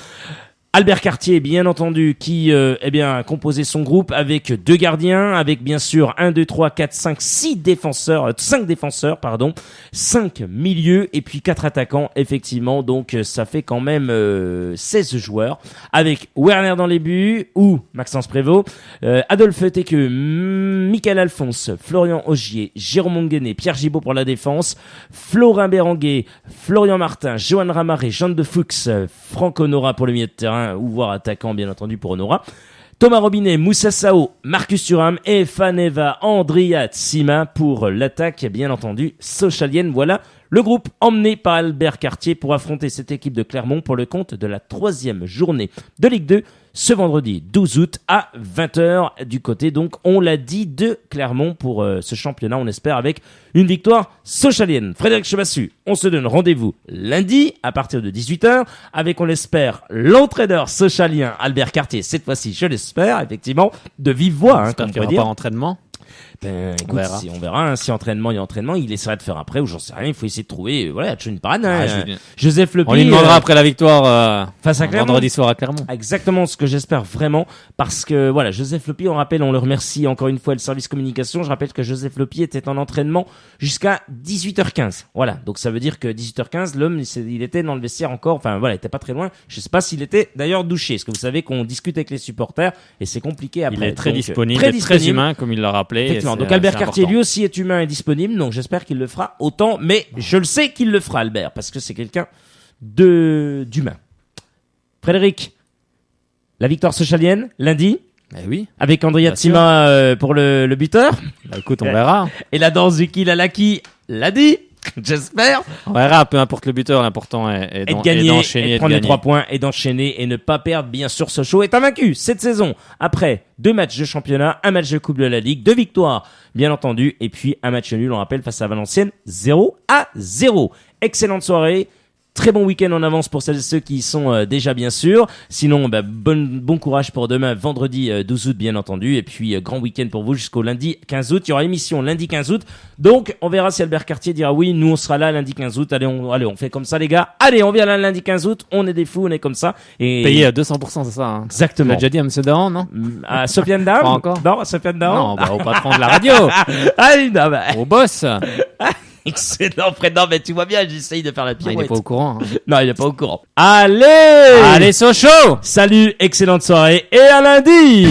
Albert Cartier, bien entendu, qui a composé son groupe avec 2 gardiens, avec bien sûr 5 défenseurs, 5 milieux et puis 4 attaquants, effectivement. Donc ça fait quand même 16 joueurs, avec Werner dans les buts ou Maxence Prévost, Adolphe Teke, Michael Alphonse, Florian Augier, Jérôme Onguené, Pierre Gibaud pour la défense, Florin Béranguet, Florian Martin, Johan Ramaré, Jean de Fuchs, Franck Honora pour le milieu de terrain, ou voire attaquant bien entendu pour Honora, Thomas Robinet, Moussa Sao, Marcus Thuram et Faneva Andria Tsima pour l'attaque bien entendu socialienne. Voilà le groupe emmené par Albert Cartier pour affronter cette équipe de Clermont pour le compte de la 3e journée de Ligue 2 ce vendredi 12 août à 20h du côté, donc on l'a dit, de Clermont pour ce championnat, on espère avec une victoire socialienne. Frédéric Chebassu, on se donne rendez-vous lundi à partir de 18h avec, on l'espère, l'entraîneur socialien Albert Cartier, cette fois-ci je l'espère, effectivement, de vive voix, comme on pourrait dire. Pas entraînement. Écoute, on verra, si entraînement, il essaiera de faire après, ou j'en sais rien, il faut essayer de trouver, Tchouine Parane, Joseph Lepi. On lui demandera après la victoire, face à Clermont. Vendredi soir à Clermont. Exactement ce que j'espère vraiment, parce que, Joseph Lepi, on le remercie encore une fois le service communication, je rappelle que Joseph Lepi était en entraînement jusqu'à 18h15. Voilà. Donc ça veut dire que 18h15, l'homme, il était dans le vestiaire encore, il était pas très loin. Je sais pas s'il était d'ailleurs douché, parce que vous savez qu'on discute avec les supporters, et c'est compliqué après. Il est très disponible, très humain, comme il l'a rappelé. Donc Albert Cartier lui aussi est humain et disponible, donc j'espère qu'il le fera autant, mais je le sais qu'il le fera, Albert, parce que c'est quelqu'un d'humain. Frédéric, la victoire socialienne lundi. Oui. Avec Andrea Tsima pour le buteur. Écoute, on verra. Et la danse du qui l'a dit. J'espère. On verra, peu importe le buteur, l'important est de gagner, d'enchaîner, et de prendre les 3 points et d'enchaîner et ne pas perdre. Bien sûr, Sochaux est invaincu cette saison. Après 2 matchs de championnat, 1 match de Coupe de la Ligue, 2 victoires, bien entendu, et puis un match nul, on rappelle, face à Valenciennes, 0-0. Excellente soirée. Très bon week-end en avance pour celles et ceux qui y sont déjà bien sûr. Sinon, bon courage pour demain, vendredi 12 août bien entendu. Et puis grand week-end pour vous jusqu'au lundi 15 août. Il y aura émission lundi 15 août. Donc on verra si Albert Cartier dira oui, nous on sera là lundi 15 août. Allez, on fait comme ça les gars. Allez, on vient là lundi 15 août. On est des fous, on est comme ça. Et payé à 200%, c'est ça hein. Exactement. Tu l'as déjà dit à M. Dahan, non? À Sofiane Dahan? Pas encore. Non, à Sofiane Dahan. Non, au patron de la radio. Au boss. Excellent, Fred. Non, mais tu vois bien, j'essaye de faire la pirouette. Il est pas au courant. Hein. Non, il est pas au courant. Allez, Sochaux. Salut, excellente soirée et à lundi.